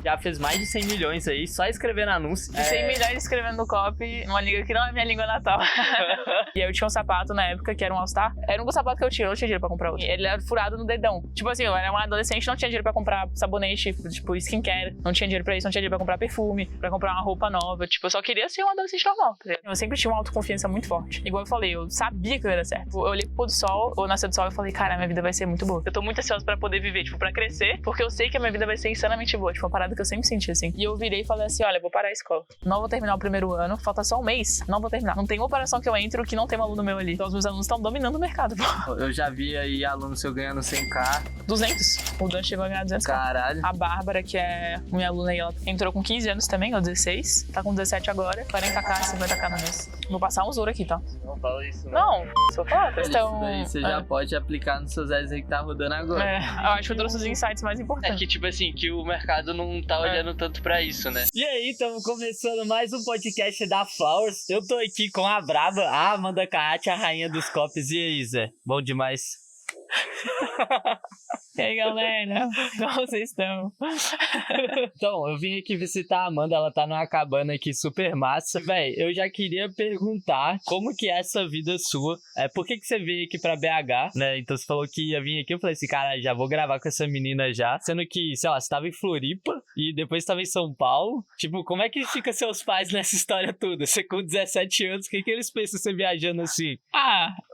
Já fez mais de 100 milhões aí, só escrevendo anúncio. 100 milhões escrevendo no copy, uma língua que não é minha língua natal. E aí eu tinha um sapato na época que era um All-Star. Era um sapato que eu tinha, eu não tinha dinheiro pra comprar outro. Ele era furado no dedão. Tipo assim, eu era uma adolescente, não tinha dinheiro pra comprar sabonete, tipo skincare. Não tinha dinheiro pra isso, não tinha dinheiro pra comprar perfume, pra comprar uma roupa nova. Tipo, eu só queria ser uma adolescente normal. Eu sempre tinha uma autoconfiança muito forte. Igual eu falei, eu sabia que eu ia dar certo. Eu olhei pro pôr do sol, ou nascer do sol, e falei, cara, minha vida vai ser muito boa. Eu tô muito ansiosa pra poder viver, tipo, pra crescer, porque eu sei que a minha vida vai ser insanamente boa. Tipo, uma parada que eu sempre senti, assim. E eu virei e falei assim, olha, vou parar a escola. Não vou terminar o primeiro ano, falta só um mês, não vou terminar. Não tem uma operação que eu entro que não tem um aluno meu ali. Então os meus alunos estão dominando o mercado, pô. Eu já vi aí aluno seu ganhando 100k. 200. O Dan chegou a ganhar 200k. Caralho. A Bárbara, que é minha aluna aí, ela entrou com 15 anos também, ou 16. Tá com 17 agora. 40k, 50k no mês. Vou passar um ouro aqui, tá? Não fala isso, não. Não, só falar. Então, isso daí você já pode aplicar nos seus ads aí que tá rodando agora. eu acho que eu trouxe os insights mais importantes. É que, tipo assim, que o mercado não tá olhando tanto pra isso, né? E aí, estamos começando mais um podcast da Flowers. Eu tô aqui com a braba, a Amanda Kaati, a rainha dos copies. E aí, Zé? Bom demais. E aí, galera? Como vocês estão? Então, eu vim aqui visitar a Amanda, ela tá numa cabana aqui super massa. Véi, eu já queria perguntar como que é essa vida sua. Por que você veio aqui pra BH, né? Então você falou que ia vir aqui, eu falei assim, cara, já vou gravar com essa menina já. Sendo que, sei lá, você tava em Floripa e depois tava em São Paulo. Tipo, como é que fica seus pais nessa história toda? Você com 17 anos, o que eles pensam você viajando assim?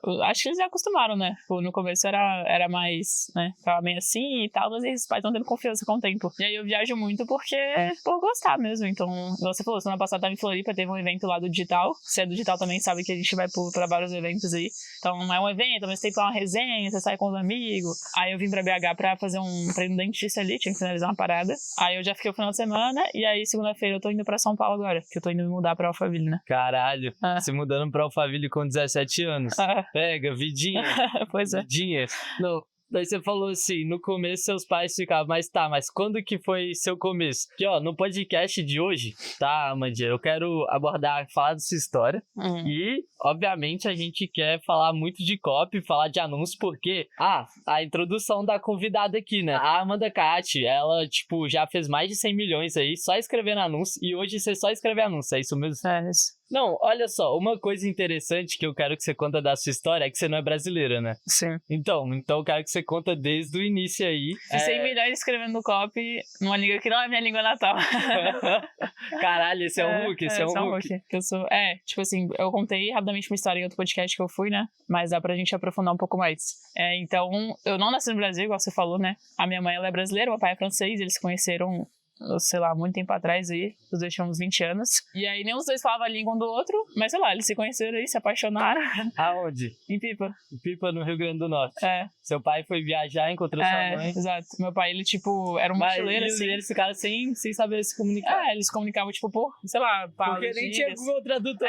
Eu acho que eles já acostumaram, né? Tipo, no começo era mais, né? Ficava meio assim e tal, mas os pais estão tendo confiança com o tempo. E aí eu viajo muito porque por gostar mesmo. Então, igual você falou, semana passada tava em Floripa, teve um evento lá do digital. Você é do digital também sabe que a gente vai pra vários eventos aí. Então é um evento, mas tem que ter uma resenha, você sai com os amigos. Aí eu vim pra BH pra fazer pra ir no dentista ali, tinha que finalizar uma parada. Aí eu já fiquei o final de semana e aí segunda-feira eu tô indo pra São Paulo agora, que eu tô indo me mudar pra Alphaville, né? Caralho, se mudando pra Alphaville com 17 anos. Pega, vidinha. Pois é. Vidinha. Não. Daí você falou assim, no começo seus pais ficavam, mas quando que foi seu começo? Que ó, no podcast de hoje, tá, Amandinha, eu quero falar da sua história. E, obviamente, a gente quer falar muito de copy, falar de anúncio, porque, a introdução da convidada aqui, né? A Amanda Kaati, ela, tipo, já fez mais de 100 milhões aí, só escrevendo anúncio, e hoje você só escreve anúncio, é isso mesmo? É isso. Não, olha só, uma coisa interessante que eu quero que você conta da sua história é que você não é brasileira, né? Sim. Então eu quero que você conta desde o início aí. 100 milhões escrevendo no copy, numa língua que não é minha língua natal. Caralho, esse é um Hulk, esse é um Hulk. Que eu sou, tipo assim, eu contei rapidamente uma história em outro podcast que eu fui, né? Mas dá pra gente aprofundar um pouco mais. Então, eu não nasci no Brasil, igual você falou, né? A minha mãe, ela é brasileira, meu pai é francês, eles se conheceram, sei lá, muito tempo atrás aí, os dois tinham uns 20 anos. E aí nem os dois falavam a língua um do outro, mas sei lá, eles se conheceram aí, se apaixonaram. Aonde? Em Pipa. Em Pipa, no Rio Grande do Norte. Seu pai foi viajar, encontrou sua mãe. Exato. Meu pai, ele, tipo, era um mochileiro, assim. Eles ficaram sem saber se comunicar. Eles comunicavam, tipo, por, sei lá, porque nem tinha Google Tradutor.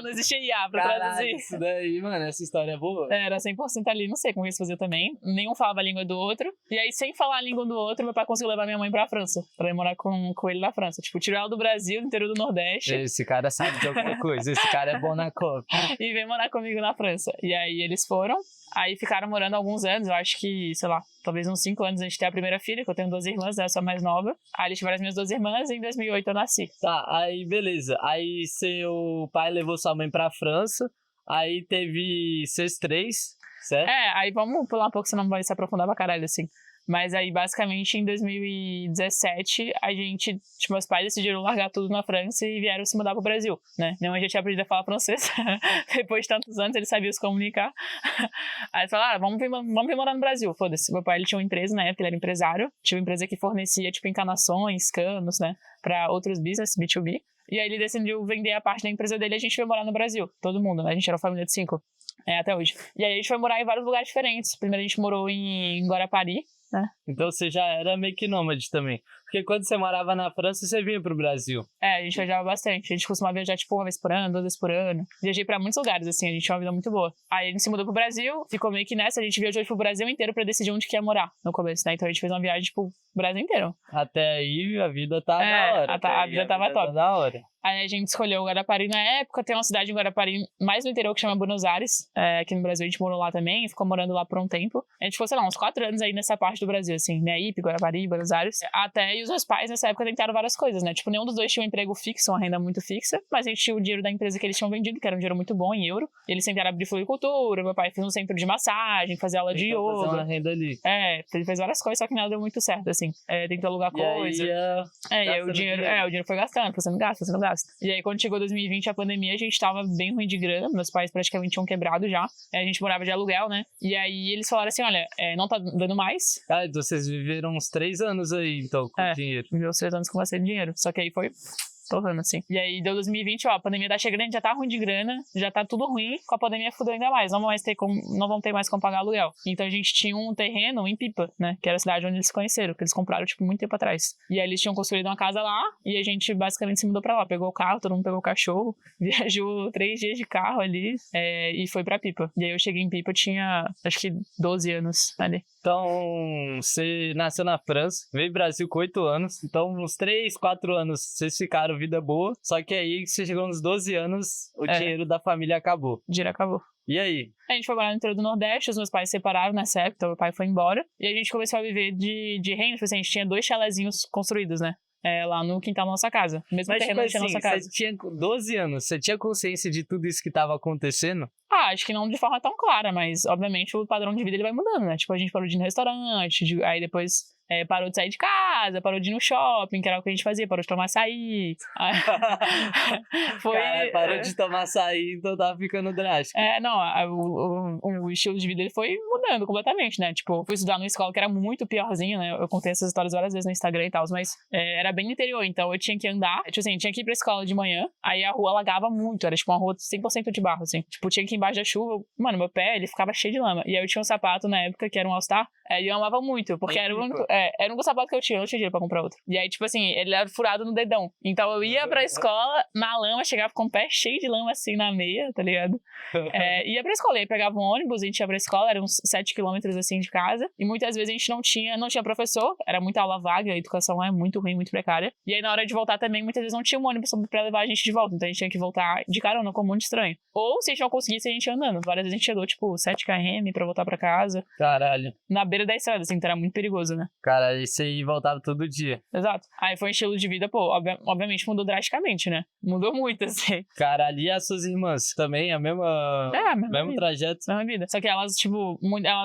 Não existia IA pra traduzir. Isso daí, mano, essa história é boa. Era 100% ali, não sei como eles faziam também. Nenhum falava a língua do outro. E aí, sem falar a língua do outro, meu pai conseguiu levar minha mãe pra França, pra ir morar com ele na França. Tipo, tirou ela do Brasil, do interior do Nordeste. Esse cara sabe de alguma coisa, esse cara é bom na copa. E veio morar comigo na França. E aí eles foram, aí ficaram morando alguns anos, eu acho que, sei lá, talvez uns 5 anos a gente tem a primeira filha, que eu tenho 2 irmãs, essa é a mais nova. Aí eles tiveram as minhas 2 irmãs e em 2008 eu nasci. Tá, aí beleza. Aí seu pai levou sua mãe pra França, aí teve vocês 3, certo? Aí vamos pular um pouco, senão vai se aprofundar pra caralho, assim. Mas aí, basicamente, em 2017, a gente, tipo, meus pais decidiram largar tudo na França e vieram se mudar pro Brasil, né? Minha mãe já tinha aprendido a falar francês. Depois de tantos anos, eles sabiam se comunicar. Aí eles falaram, vamos vir morar no Brasil, foda-se. Meu pai, ele tinha uma empresa, na época, ele era empresário. Tinha uma empresa que fornecia, tipo, encanações, canos, né? Pra outros business, B2B. E aí ele decidiu vender a parte da empresa dele e a gente veio morar no Brasil. Todo mundo, né? A gente era uma família de 5. Até hoje. E aí a gente foi morar em vários lugares diferentes. Primeiro a gente morou em Guarapari, né? Então você já era meio que nômade também. Porque quando você morava na França, você vinha pro Brasil. A gente viajava bastante. A gente costumava viajar, tipo, 1 vez por ano, 2 vezes por ano. Viajei pra muitos lugares, assim. A gente tinha uma vida muito boa. Aí a gente se mudou pro Brasil, ficou meio que nessa. A gente viajou pro Brasil inteiro pra decidir onde que ia morar no começo, né? Então a gente fez uma viagem, tipo, o Brasil inteiro. Até aí a vida tá da hora. A vida tava top. Tá da hora. Aí a gente escolheu Guarapari na época. Tem uma cidade em Guarapari mais no interior que chama Buenos Aires. Aqui no Brasil a gente morou lá também, ficou morando lá por um tempo. A gente ficou, sei lá, uns 4 anos aí nessa parte do Brasil, assim, Meaípe, Guarapari, Buenos Aires. Até aí os meus pais nessa época tentaram várias coisas, né? Tipo, nenhum dos dois tinha um emprego fixo, uma renda muito fixa, mas a gente tinha o dinheiro da empresa que eles tinham vendido, que era um dinheiro muito bom em euro. Eles tentaram abrir floricultura, meu pai fez um centro de massagem, fazia aula de yoga. Fazer uma renda ali. Ele fez várias coisas, só que nada deu muito certo, assim. Tentou alugar coisa. E aí o dinheiro foi gastando, foi sendo gasto. E aí quando chegou 2020, a pandemia, a gente tava bem ruim de grana, meus pais praticamente tinham quebrado já. A gente morava de aluguel, né? E aí eles falaram assim, olha, não tá dando mais. Então vocês viveram uns 3 anos aí, então, com dinheiro. Viveu uns 3 anos com bastante dinheiro. Só que aí foi torrando, assim. E aí deu 2020, a pandemia tá chegando, já tá ruim de grana, já tá tudo ruim, com a pandemia fudeu ainda mais, não vão ter mais como pagar aluguel. Então a gente tinha um terreno em Pipa, né, que era a cidade onde eles se conheceram, que eles compraram, tipo, muito tempo atrás. E aí eles tinham construído uma casa lá, e a gente basicamente se mudou pra lá, pegou o carro, todo mundo pegou o cachorro, viajou 3 dias de carro ali, e foi pra Pipa. E aí eu cheguei em Pipa, eu tinha, acho que 12 anos ali. Então, você nasceu na França, veio pro Brasil com 8 anos, então uns 3, 4 anos vocês ficaram vida boa, só que aí você chegou nos 12 anos, o dinheiro da família acabou. O dinheiro acabou. E aí? A gente foi morar no interior do Nordeste, os meus pais se separaram nessa época, então meu pai foi embora, e a gente começou a viver de renda, tipo assim, a gente tinha 2 chalezinhos construídos, né? Lá no quintal da nossa casa. Mesmo terreno tipo da nossa casa. Você tinha 12 anos, você tinha consciência de tudo isso que tava acontecendo? Acho que não de forma tão clara, mas obviamente o padrão de vida ele vai mudando, né? Tipo, a gente parou de ir no restaurante, aí depois parou de sair de casa, parou de ir no shopping, que era o que a gente fazia, parou de tomar açaí. Cara, parou de tomar açaí, então tava ficando drástico. O estilo de vida ele foi mudando completamente, né? Tipo, fui estudar numa escola que era muito piorzinho, né? Eu contei essas histórias várias vezes no Instagram e tal, mas era bem no interior, então eu tinha que andar, tipo assim, tinha que ir pra escola de manhã, aí a rua alagava muito, era tipo uma rua 100% de barro, assim. Tipo, tinha que ir embaixo da chuva, mano, meu pé, ele ficava cheio de lama. E aí eu tinha um sapato na época, que era um All-Star, e eu amava muito, porque era o único sapato que eu não tinha dinheiro pra comprar outro. E aí, tipo assim, ele era furado no dedão. Então eu ia pra escola, na lama, chegava com o pé cheio de lama, assim, na meia, tá ligado? Ia pra escola, aí pegava um ônibus, a gente ia pra escola, era uns 7 quilômetros, assim, de casa. E muitas vezes a gente não tinha professor, era muita aula vaga, a educação lá é muito ruim, muito precária. E aí, na hora de voltar também, muitas vezes não tinha um ônibus pra levar a gente de volta. Então a gente tinha que voltar de carona, como muito estranho. Ou, se a gente não conseguisse, a gente ia andando. Várias vezes a gente chegou, tipo, 7 km pra voltar pra casa. Caralho. Na beira da estrada, assim, então era muito perigoso, né? Cara, isso aí voltava todo dia. Exato. Aí foi um estilo de vida, pô, obviamente mudou drasticamente, né? Mudou muito, assim. Caralho, e as suas irmãs? Também a mesma... mesmo trajeto? Mesma vida. Só que elas, tipo,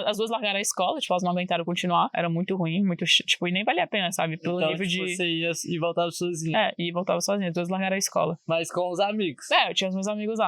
as duas largaram a escola, tipo, elas não aguentaram continuar. Era muito ruim, muito, tipo, e nem valia a pena, sabe? Pelo então, nível tipo, de... você ia e voltava sozinha. E voltava sozinha, as duas largaram a escola. Mas com os amigos. Eu tinha os meus amigos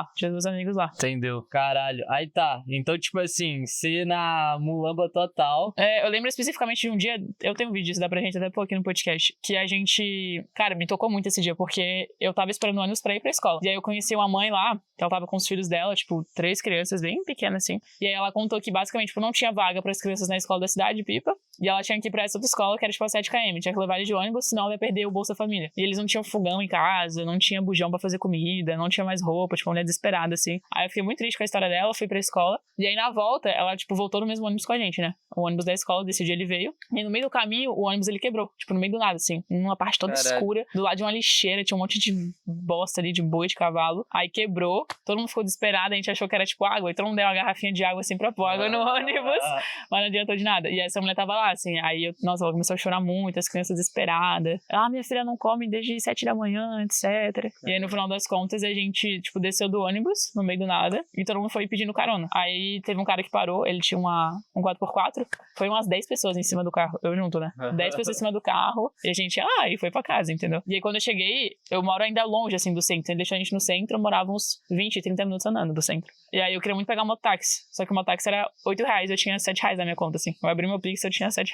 lá. Entendeu? Caralho. Aí tá. Então, tipo assim, você na mulamba total. Eu lembro especificamente de um dia, eu tenho um vídeo, isso dá pra gente até pôr aqui no podcast, que a gente... Cara, me tocou muito esse dia, porque eu tava esperando o ônibus pra ir pra escola. E aí eu conheci uma mãe lá, que ela tava com os filhos dela, tipo, 3 crianças bem pequenas, assim. E aí ela contou que, basicamente, tipo, não tinha vaga pras crianças na escola da cidade, Pipa. E ela tinha que ir pra essa outra escola, que era, tipo, a 7 km. Tinha que levar eles de ônibus, senão ela ia perder o Bolsa Família. E eles não tinham fogão em casa, não tinha bujão pra fazer comida, não tinha mais roupa, tipo, uma mulher desesperada, assim. Aí eu fiquei muito triste com a história dela, fui pra escola. E aí, na volta, ela, tipo, voltou no mesmo ônibus com a gente, né? O ônibus da escola, desse dia ele veio. E no meio do caminho, o ônibus, ele quebrou. Tipo, no meio do nada, assim. Numa parte toda escura. Do lado de uma lixeira, tinha um monte de bosta ali, de boi, de cavalo. Aí quebrou. Todo mundo ficou desesperado. A gente achou que era, tipo, água. E todo mundo deu uma garrafinha de água, assim, pra pôr água no ônibus. Mas não adiantou de nada. E essa mulher tava lá, assim. Aí, ela começou a chorar muito. As crianças desesperadas. Minha filha não come desde 7 da manhã, etc. E aí, no final das contas, a gente, tipo, desceu do ônibus, no meio do nada. E todo mundo foi pedindo carona. Aí, teve um cara que parou. Ele tinha um 4x4. Foi umas 10 pessoas em cima do carro. Eu junto, né? 10 pessoas em cima do carro. E a gente, e foi pra casa, entendeu? E aí, quando eu cheguei, eu moro ainda longe, assim, do centro. Ele deixou a gente no centro, eu morava uns 20, 30 minutos andando do centro. E aí, eu queria muito pegar um mototáxi. Só que o mototáxi era R$8, eu tinha R$7 na minha conta, assim. Eu abri meu Pix, eu tinha R$7.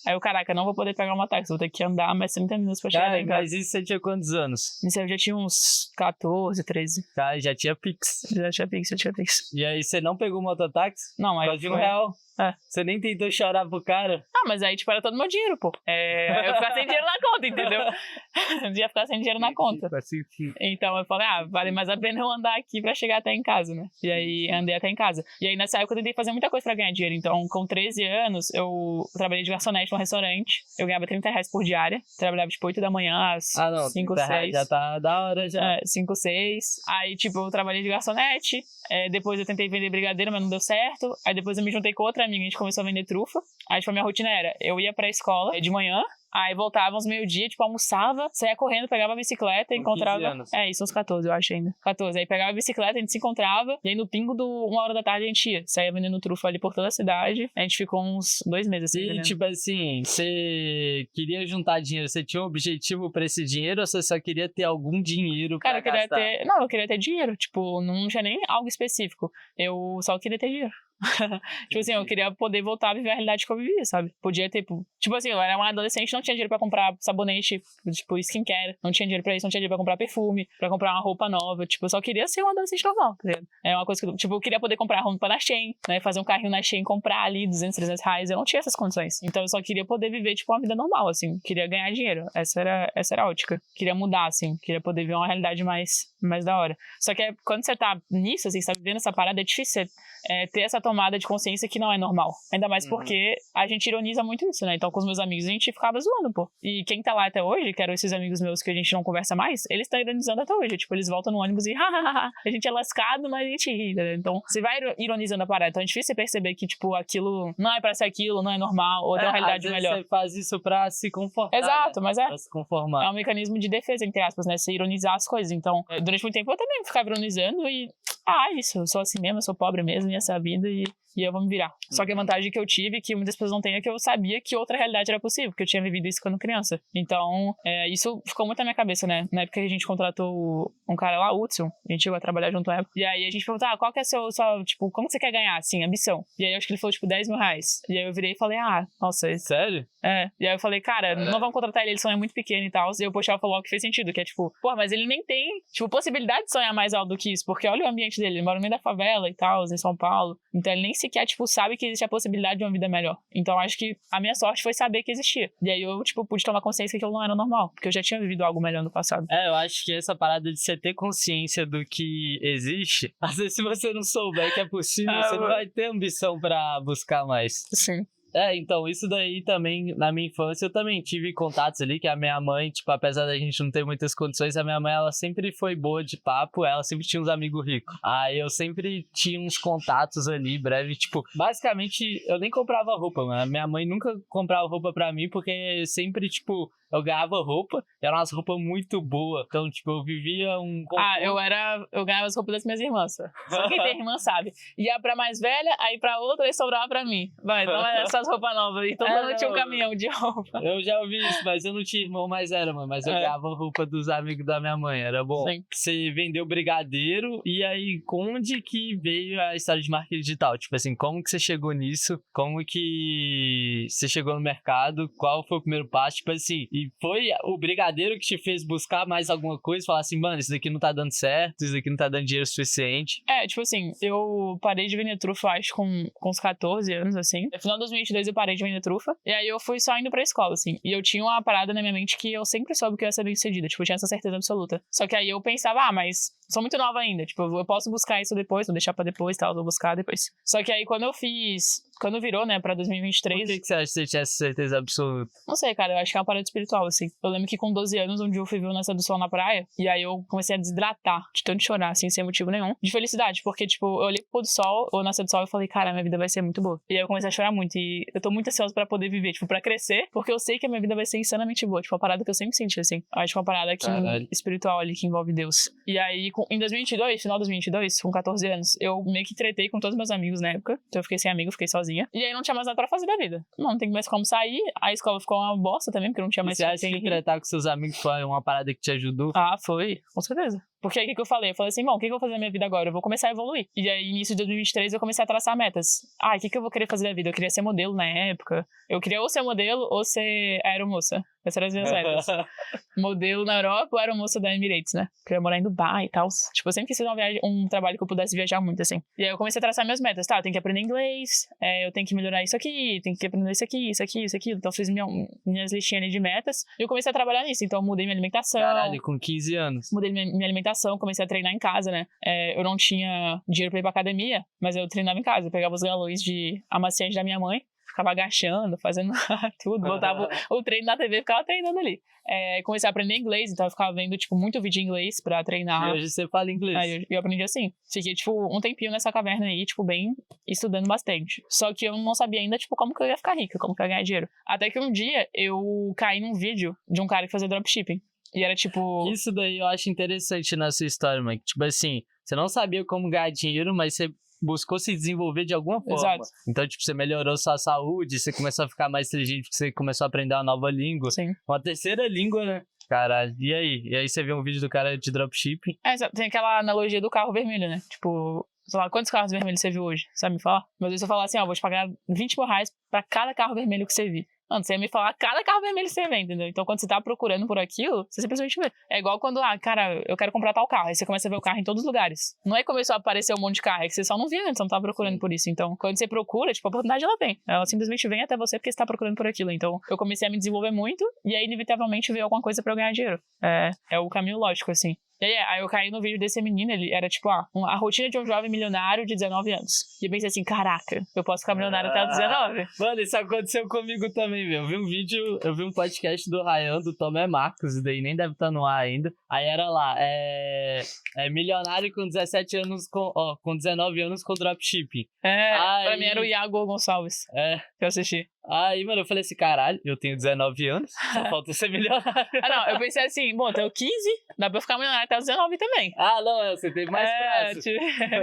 Aí eu, caraca, não vou poder pegar um mototáxi, vou ter que andar mais 30 minutos pra chegar lá em casa. Mas isso você tinha quantos anos? Isso eu já tinha uns 14, 13. Tá, já tinha Pix. Já tinha Pix. E aí, você não pegou o mototáxi? Não, aí... Só de R$1. Você nem tentou chorar pro cara? Mas aí, tipo, era todo meu dinheiro, pô. Eu ia ficar sem dinheiro na conta, entendeu? Eu ia ficar sem dinheiro na conta. Então eu falei, vale mais a pena eu andar aqui pra chegar até em casa, né? E aí, andei até em casa. E aí, nessa época, eu tentei fazer muita coisa pra ganhar dinheiro. Então, com 13 anos, eu trabalhei de garçonete num restaurante. Eu ganhava R$30 por diária. Trabalhava, tipo, 8 da manhã às 5, 6. Já tá da hora, já. 5, 6. Aí, tipo, eu trabalhei de garçonete. Depois eu tentei vender brigadeiro, mas não deu certo. Aí depois eu me juntei com outra amiga, a gente começou a vender trufa. Aí, tipo, a minha rotina era, eu ia pra escola de manhã, Aí voltava uns meio-dia, tipo, almoçava, saía correndo, pegava a bicicleta e encontrava... 15 anos. Isso, uns 14, eu acho ainda. 14. Aí pegava a bicicleta, a gente se encontrava, e aí no pingo do 1h da tarde a gente ia. Saía vendendo trufa ali por toda a cidade. A gente ficou uns 2 meses assim. E, vendendo. tipo assim, você queria juntar dinheiro, você tinha um objetivo pra esse dinheiro ou você só queria ter algum dinheiro pra Cara, eu queria gastar? ter... Não, eu queria ter dinheiro. Tipo, não tinha nem algo específico. Eu só queria ter dinheiro. Tipo assim, eu queria poder voltar a viver a realidade que eu vivia, sabe? Podia ter, tipo assim, eu era uma adolescente, não tinha dinheiro pra comprar sabonete, tipo, skincare, não tinha dinheiro pra isso, não tinha dinheiro pra comprar perfume, pra comprar uma roupa nova, tipo, eu só queria ser uma adolescente normal, tá ligado? É uma coisa que, tipo, eu queria poder comprar roupa na Shein, né, fazer um carrinho na Shein, comprar ali 200, 300 reais, eu não tinha essas condições, então eu só queria poder viver, tipo, uma vida normal, assim, queria ganhar dinheiro, essa era a ótica, queria mudar, assim, queria poder ver uma realidade mais da hora. Só que quando você tá nisso, assim, você tá vivendo essa parada, é difícil ter essa tomada de consciência que não é normal. Ainda mais porque a gente ironiza muito isso, né? Então, com os meus amigos, a gente ficava zoando, pô. E quem tá lá até hoje, que eram esses amigos meus que a gente não conversa mais, eles estão ironizando até hoje. Tipo, eles voltam no ônibus e a gente é lascado, mas a gente ri, né? Então, você vai ironizando a parada. Então, é difícil você perceber que, tipo, aquilo não é pra ser aquilo, não é normal, ou tem uma realidade às vezes melhor. Você faz isso pra se confortar. Exato, né? mas Pra se conformar. é um mecanismo de defesa, entre aspas, né? Você ironizar as coisas. Então, durante muito tempo eu também ficava ironizando e... isso, eu sou assim mesmo, eu sou pobre mesmo, e essa é a vida e eu vou me virar. Só que a vantagem que eu tive, que muitas pessoas não têm, é que eu sabia que outra realidade era possível, porque eu tinha vivido isso quando criança. Então, isso ficou muito na minha cabeça, né? Na época que a gente contratou um cara lá, o Hudson, a gente chegou a trabalhar junto na época, e aí a gente perguntou, qual que é a sua, tipo, como você quer ganhar, assim, ambição? E aí eu acho que ele falou, tipo, 10 mil reais. E aí eu virei e falei, nossa... Sério? E aí eu falei, cara, não vamos contratar ele sonha muito pequeno e tal. E o Pochal falou que fez sentido, que é tipo, mas ele nem tem, tipo, possibilidade de sonhar mais alto do que isso, porque olha o ambiente dele, ele mora no meio da favela e tal, em São Paulo. Então ele nem sequer, tipo, sabe que existe a possibilidade de uma vida melhor. Então acho que a minha sorte foi saber que existia. E aí eu, tipo, pude tomar consciência que aquilo não era normal, porque eu já tinha vivido algo melhor no passado. Eu acho que essa parada de você ter consciência do que existe, às vezes se você não souber que é possível, você não vai ter ambição pra buscar mais. Sim. Então, isso daí também, na minha infância, eu também tive contatos ali, que a minha mãe, tipo, apesar da gente não ter muitas condições, a minha mãe, ela sempre foi boa de papo, ela sempre tinha uns amigos ricos. Aí eu sempre tinha uns contatos ali, breve, tipo, basicamente, eu nem comprava roupa, mano. Minha mãe nunca comprava roupa pra mim, porque sempre, tipo, eu ganhava roupa, eram umas roupas muito boas. Então, tipo, eu vivia um... Eu ganhava as roupas das minhas irmãs. Só quem tem irmã sabe. Ia pra mais velha, aí pra outra e sobrava pra mim. Vai, então essas roupas novas. E todo mundo tinha um caminhão de roupa. Eu já ouvi isso, mas eu não tinha irmão mais era, mano. Mas eu ganhava roupa dos amigos da minha mãe, era bom. Sim. Você vendeu brigadeiro, e aí, onde que veio a história de marketing digital? Tipo assim, como que você chegou nisso? Como que você chegou no mercado? Qual foi o primeiro passo? Tipo assim, e foi o brigadeiro que te fez buscar mais alguma coisa? Falar assim, mano, isso daqui não tá dando certo, isso daqui não tá dando dinheiro suficiente. Tipo assim, eu parei de vender trufa, acho, com uns 14 anos, assim. No final de 2022 eu parei de vender trufa. E aí eu fui só indo pra escola, assim. E eu tinha uma parada na minha mente que eu sempre soube que eu ia ser bem-sucedida. Tipo, eu tinha essa certeza absoluta. Só que aí eu pensava, mas sou muito nova ainda. Tipo, eu posso buscar isso depois, vou deixar pra depois e tal, vou buscar depois. Só que aí quando virou, né, pra 2023... Por que você acha que você tinha essa certeza absoluta? Não sei, cara, eu acho que é uma parada espiritual, assim. Eu lembro que com 12 anos, um dia eu fui ver o nascer do sol na praia, e aí eu comecei a desidratar, de tanto chorar, assim, sem motivo nenhum, de felicidade, porque, tipo, eu olhei pro pôr do sol, o nascer do sol, e falei, cara, minha vida vai ser muito boa. E aí eu comecei a chorar muito, e eu tô muito ansiosa pra poder viver, tipo, pra crescer, porque eu sei que a minha vida vai ser insanamente boa, tipo, uma parada que eu sempre senti, assim. Eu acho que é uma parada espiritual ali, que envolve Deus. E aí, em 2022, final de 2022, com 14 anos, eu meio que tretei com todos os meus amigos na época, então eu fiquei sem amigo, fiquei sozinha, e aí não tinha mais nada pra fazer da vida. Não tem mais como sair, a escola ficou uma bosta também, porque não tinha mais... Você acha que tratar com seus amigos foi uma parada que te ajudou? Foi, com certeza. Porque aí o que eu falei? Eu falei assim, bom, o que eu vou fazer na minha vida agora? Eu vou começar a evoluir. E aí, início de 2023, eu comecei a traçar metas. O que eu vou querer fazer da vida? Eu queria ser modelo na época. Eu queria ou ser modelo ou ser aeromoça. Essas eram as minhas metas. Modelo na Europa ou aeromoça da Emirates, né? Eu queria morar em Dubai e tal. Tipo, eu sempre quis fazer um trabalho que eu pudesse viajar muito, assim. E aí eu comecei a traçar minhas metas. Eu tenho que aprender inglês, eu tenho que melhorar isso aqui, tenho que aprender isso aqui, isso aqui, isso aqui. Então eu fiz minhas listinhas ali de metas e eu comecei a trabalhar nisso. Então eu mudei minha alimentação. Caralho, com 15 anos. Mudei minha alimentação, comecei a treinar em casa, né? Eu não tinha dinheiro pra ir pra academia, mas eu treinava em casa. Eu pegava os galões de amaciante da minha mãe, ficava agachando, fazendo tudo, botava o treino na TV e ficava treinando ali. Comecei a aprender inglês, então eu ficava vendo, tipo, muito vídeo em inglês pra treinar. E hoje você fala inglês. Aí eu aprendi assim. Fiquei, tipo, um tempinho nessa caverna aí, tipo, bem estudando bastante. Só que eu não sabia ainda, tipo, como que eu ia ficar rica, como que eu ia ganhar dinheiro. Até que um dia eu caí num vídeo de um cara que fazia dropshipping. E era tipo... Isso daí eu acho interessante na sua história, mano. Tipo assim, você não sabia como ganhar dinheiro, mas você buscou se desenvolver de alguma forma. Exato. Então, tipo, você melhorou sua saúde, você começou a ficar mais inteligente porque você começou a aprender uma nova língua. Sim. Uma terceira língua, né? Caralho. E aí? E aí você vê um vídeo do cara de dropshipping. Tem aquela analogia do carro vermelho, né? Tipo... Sei lá, quantos carros vermelhos você viu hoje? Sabe me falar? Mas vezes eu falar assim, vou te pagar 20 mil reais pra cada carro vermelho que você vir. Mano, você ia me falar cada carro vermelho que você vê, entendeu? Então, quando você tá procurando por aquilo, você simplesmente vê. É igual quando, cara, eu quero comprar tal carro. Aí você começa a ver o carro em todos os lugares. Não é que começou a aparecer um monte de carro, é que você só não via antes, você não tava procurando por isso. Então, quando você procura, tipo, a oportunidade ela vem. Ela simplesmente vem até você porque você tá procurando por aquilo. Então, eu comecei a me desenvolver muito e aí, inevitavelmente, veio alguma coisa pra eu ganhar dinheiro. É o caminho lógico, assim. E aí eu caí no vídeo desse menino, ele era tipo, a rotina de um jovem milionário de 19 anos. E eu pensei assim, caraca, eu posso ficar milionário até os 19. Mano, isso aconteceu comigo também, meu. Eu vi um podcast do Ryan, do Tomé Marcos, e daí nem deve estar no ar ainda. Aí era lá, milionário com 17 anos, com 19 anos com dropshipping. Pra mim era o Iago Gonçalves. Que eu assisti. Aí, mano, eu falei assim, caralho, eu tenho 19 anos, só falta ser milionário. Não, eu pensei assim, bom, tenho 15, dá pra eu ficar milionário até os 19 também. Não, você teve mais prazo.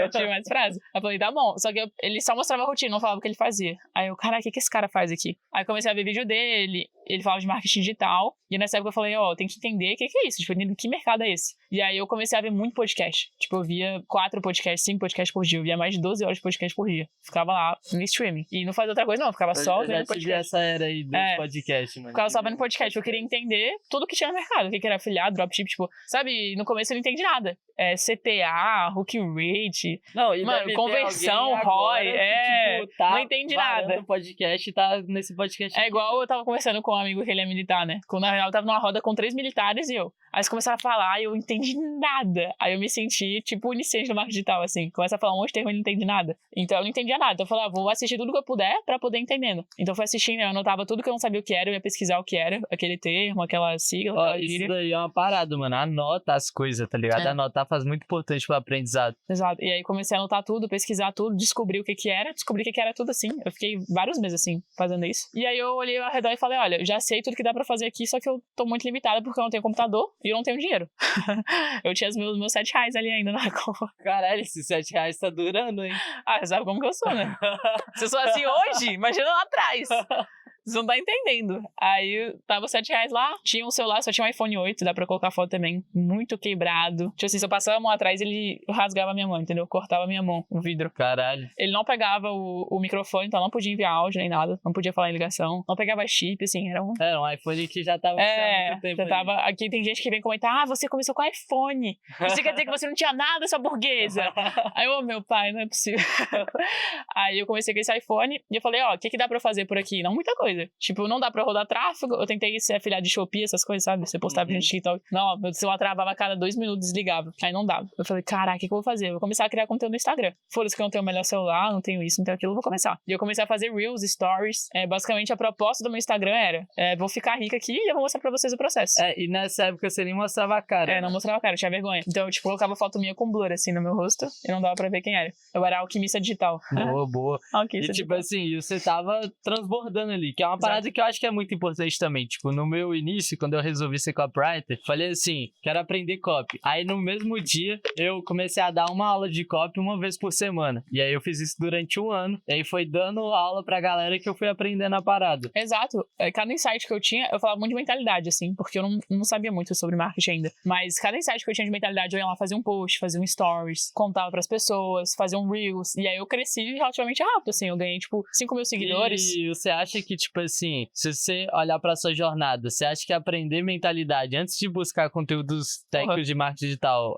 Eu tive mais prazo. Aí eu falei, tá bom, só que ele só mostrava a rotina, não falava o que ele fazia. Aí eu, caralho, o que esse cara faz aqui? Aí eu comecei a ver vídeo dele, ele falava de marketing digital, e nessa época eu falei, tem que entender o que é isso, tipo, que mercado é esse? E aí eu comecei a ver muito podcast. Tipo, eu via 4 podcasts, 5 podcasts por dia, eu via mais de 12 horas de podcast por dia. Ficava lá no streaming. E não fazia outra coisa, não, ficava só vendo podcast. Essa era aí do podcast, mano. Ficava só vendo podcast, eu queria entender tudo que tinha no mercado, o que era afiliado, dropship, tipo, sabe, no começo eu não entendi nada. CTA, hook rate, mano, conversão, ROI, não entendi nada. O podcast tá nesse podcast. É igual eu tava conversando com um amigo que ele é militar, né? Quando na real eu tava numa roda com 3 militares e eu. Aí eles começaram a falar e eu não entendi nada. Aí eu me senti, tipo, iniciante do marketing digital, assim. Começa a falar um monte de termo e não entendi nada. Então eu não entendia nada. Então eu falei, vou assistir tudo que eu puder pra poder entendendo. Então eu fui assistindo, eu anotava tudo que eu não sabia o que era, eu ia pesquisar o que era, aquele termo, aquela sigla, aquela gíria. Isso daí é uma parada, mano. Anota as coisas, tá ligado? Anotar faz muito importante pro aprendizado. Exato. E aí comecei a anotar tudo, pesquisar tudo, descobri o que era, descobri o que era tudo assim. Eu fiquei vários meses assim, fazendo isso. E aí eu olhei ao redor e falei, olha, eu já sei tudo que dá pra fazer aqui, só que eu tô muito limitada porque eu não tenho computador e eu não tenho dinheiro. Eu tinha os meus 7 reais ali ainda na conta. Caralho, esses 7 reais tá durando, hein? Sabe como que eu sou, né? Se eu sou assim hoje, imagina lá atrás. Vocês não tá entendendo. Aí tava 7 reais lá, tinha um celular, só tinha um iPhone 8, dá pra colocar foto também, muito quebrado. Tipo assim, se eu passava a mão atrás, ele rasgava a minha mão, entendeu? Cortava a minha mão, o vidro. Caralho. Ele não pegava o microfone, então não podia enviar áudio nem nada, não podia falar em ligação, não pegava chip, assim, era um iPhone que já tava há muito tempo já tava. Aqui tem gente que vem comentar, você começou com iPhone, isso quer dizer que você não tinha nada, sua burguesa. Aí eu, meu pai, não é possível. Aí eu comecei com esse iPhone e eu falei, o que dá pra fazer por aqui? Não muita coisa. Tipo, não dá pra rodar tráfego. Eu tentei ser afiliado de Shopee, essas coisas, sabe? Você postava no TikTok. Não, meu celular travava a cada 2 minutos, desligava. Aí não dava. Eu falei, caraca, o que eu vou fazer? Eu vou começar a criar conteúdo no Instagram. Foda-se que eu não tenho o melhor celular, não tenho isso, não tenho aquilo, eu vou começar. E eu comecei a fazer Reels, Stories. Basicamente, a proposta do meu Instagram era, vou ficar rica aqui e eu vou mostrar pra vocês o processo. E nessa época você nem mostrava a cara. Não mostrava a cara, eu tinha vergonha. Então, eu, tipo, colocava foto minha com blur, assim, no meu rosto e não dava pra ver quem era. Eu era alquimista digital. Boa. Alquimista e, tipo digital. assim, você tava transbordando ali, que é uma parada que eu acho que é muito importante também. Tipo, no meu início, quando eu resolvi ser copywriter, falei assim, quero aprender copy. Aí, no mesmo dia, eu comecei a dar uma aula de copy uma vez por semana. E aí, eu fiz isso durante 1 ano. E aí, foi dando aula pra galera que eu fui aprendendo a parada. Exato. Cada insight que eu tinha, eu falava muito de mentalidade, assim, porque eu não sabia muito sobre marketing ainda. Mas cada insight que eu tinha de mentalidade, eu ia lá fazer um post, fazer um stories, contava pras pessoas, fazer um Reels. E aí, eu cresci relativamente rápido, assim. Eu ganhei, tipo, 5 mil seguidores. E você acha que, tipo assim, se você olhar pra sua jornada, você acha que aprender mentalidade antes de buscar conteúdos técnicos de marketing digital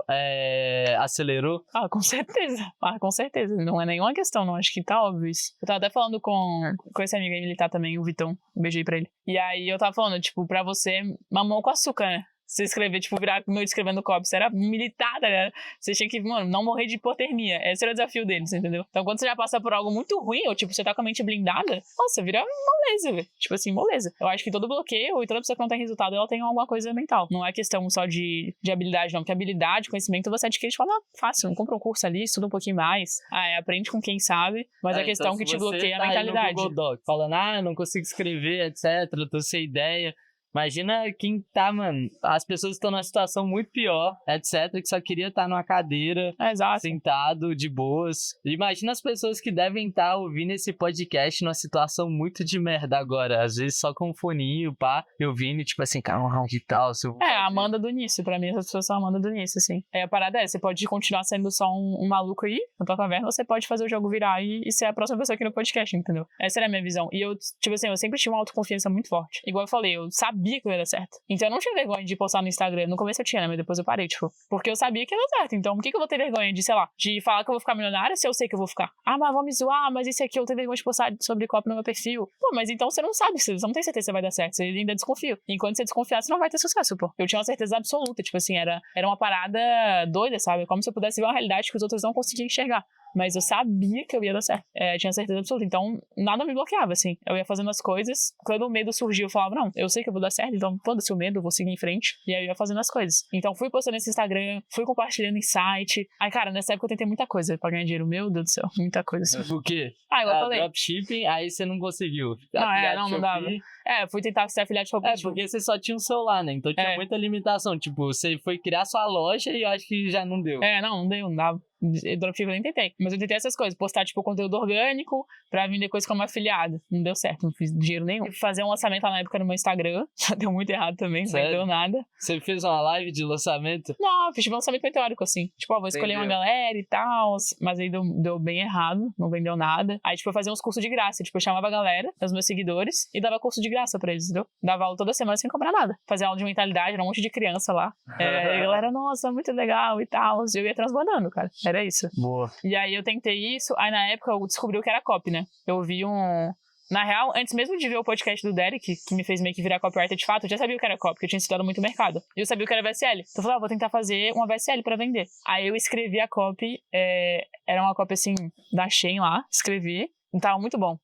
acelerou? Com certeza. Com certeza. Não é nenhuma questão, não. Acho que tá óbvio isso. Eu tava até falando com esse amigo aí militar também, o Vitão. Um beijo aí pra ele. E aí eu tava falando, tipo, pra você, mamão com açúcar, né? Você escrever, tipo, virar meu escrevendo copy, você era militar, tá ligado? Você tinha que, mano, não morrer de hipotermia. Esse era o desafio deles, entendeu? Então, quando você já passa por algo muito ruim, ou tipo, você tá com a mente blindada, nossa, vira moleza, velho. Tipo assim, moleza. Eu acho que todo bloqueio e toda pessoa que não tem resultado, ela tem alguma coisa mental. Não é questão só de habilidade, não. Porque habilidade, conhecimento, você adquire de forma fácil. Não compra um curso ali, estuda um pouquinho mais. Aprende com quem sabe. Mas a questão então, que te bloqueia é a mentalidade. Aí no Google Doc, falando, não consigo escrever, etc, tô sem ideia. Imagina quem tá, mano, as pessoas estão numa situação muito pior, etc, que só queria estar numa cadeira, sentado, de boas. Imagina as pessoas que devem estar ouvindo esse podcast numa situação muito de merda agora, às vezes só com um foninho, pá, e ouvindo, tipo assim, calma, de tal, a Amanda do início, pra mim, essas pessoas são a Amanda do início, assim. A parada você pode continuar sendo só um maluco aí, na tua caverna, ou você pode fazer o jogo virar e ser a próxima pessoa aqui no podcast, entendeu? Essa era a minha visão. E eu, tipo assim, eu sempre tive uma autoconfiança muito forte. Igual eu falei, eu sabia que eu ia dar certo. Então eu não tinha vergonha de postar no Instagram. No começo eu tinha, né? Mas depois eu parei, tipo. Porque eu sabia que ia dar certo. Então por que eu vou ter vergonha de, sei lá, de falar que eu vou ficar milionária se eu sei que eu vou ficar? Mas vão me zoar, mas isso aqui eu tenho vergonha de postar sobre copy no meu perfil. Pô, mas então você não sabe, você não tem certeza que vai dar certo. Você ainda desconfia. Enquanto você desconfiar, você não vai ter sucesso, pô. Eu tinha uma certeza absoluta. Tipo assim, era uma parada doida, sabe? Como se eu pudesse ver uma realidade que os outros não conseguiam enxergar. Mas eu sabia que eu ia dar certo. Tinha certeza absoluta. Então, nada me bloqueava, assim. Eu ia fazendo as coisas. Quando o medo surgiu, eu falava, não, eu sei que eu vou dar certo, então foda-se o medo, eu vou seguir em frente. E aí eu ia fazendo as coisas. Então, fui postando nesse Instagram, fui compartilhando em site. Aí, cara, nessa época eu tentei muita coisa pra ganhar dinheiro. Meu Deus do céu, muita coisa. Assim. O quê? Eu falei. Dropshipping, aí você não conseguiu. Não dava. Fui tentar ser afiliado de Shopee. Porque você só tinha um celular, né? Então tinha muita limitação. Tipo, você foi criar sua loja e eu acho que já não deu. Não deu, não dava. Dropshipping eu nem tentei. Mas eu tentei essas coisas. Postar, tipo, conteúdo orgânico pra vender coisa como afiliado. Não deu certo, não fiz dinheiro nenhum. Fazer um lançamento lá na época no meu Instagram. Deu muito errado também, não deu nada. Você fez uma live de lançamento? Não, fiz tipo um lançamento meteórico, assim. Tipo, vou escolher uma galera e tal. Mas aí deu bem errado. Não vendeu nada. Aí, tipo, eu fazia uns cursos de graça. Tipo, eu chamava a galera, os meus seguidores, e dava curso de graça pra eles, entendeu? Dava aula toda semana sem cobrar nada. Fazia aula de mentalidade, era um monte de criança lá. E a galera, nossa, muito legal e tal. E eu ia transbordando, cara. Era isso. Boa. E aí eu tentei isso, aí na época eu descobri o que era copy, né? Eu vi Na real, antes mesmo de ver o podcast do Derek, que me fez meio que virar copywriter de fato, eu já sabia o que era copy, porque eu tinha estudado muito mercado. E eu sabia o que era VSL. Então eu falei, vou tentar fazer uma VSL pra vender. Aí eu escrevi a copy, era uma copy assim, da Shein lá, escrevi. Tava muito bom.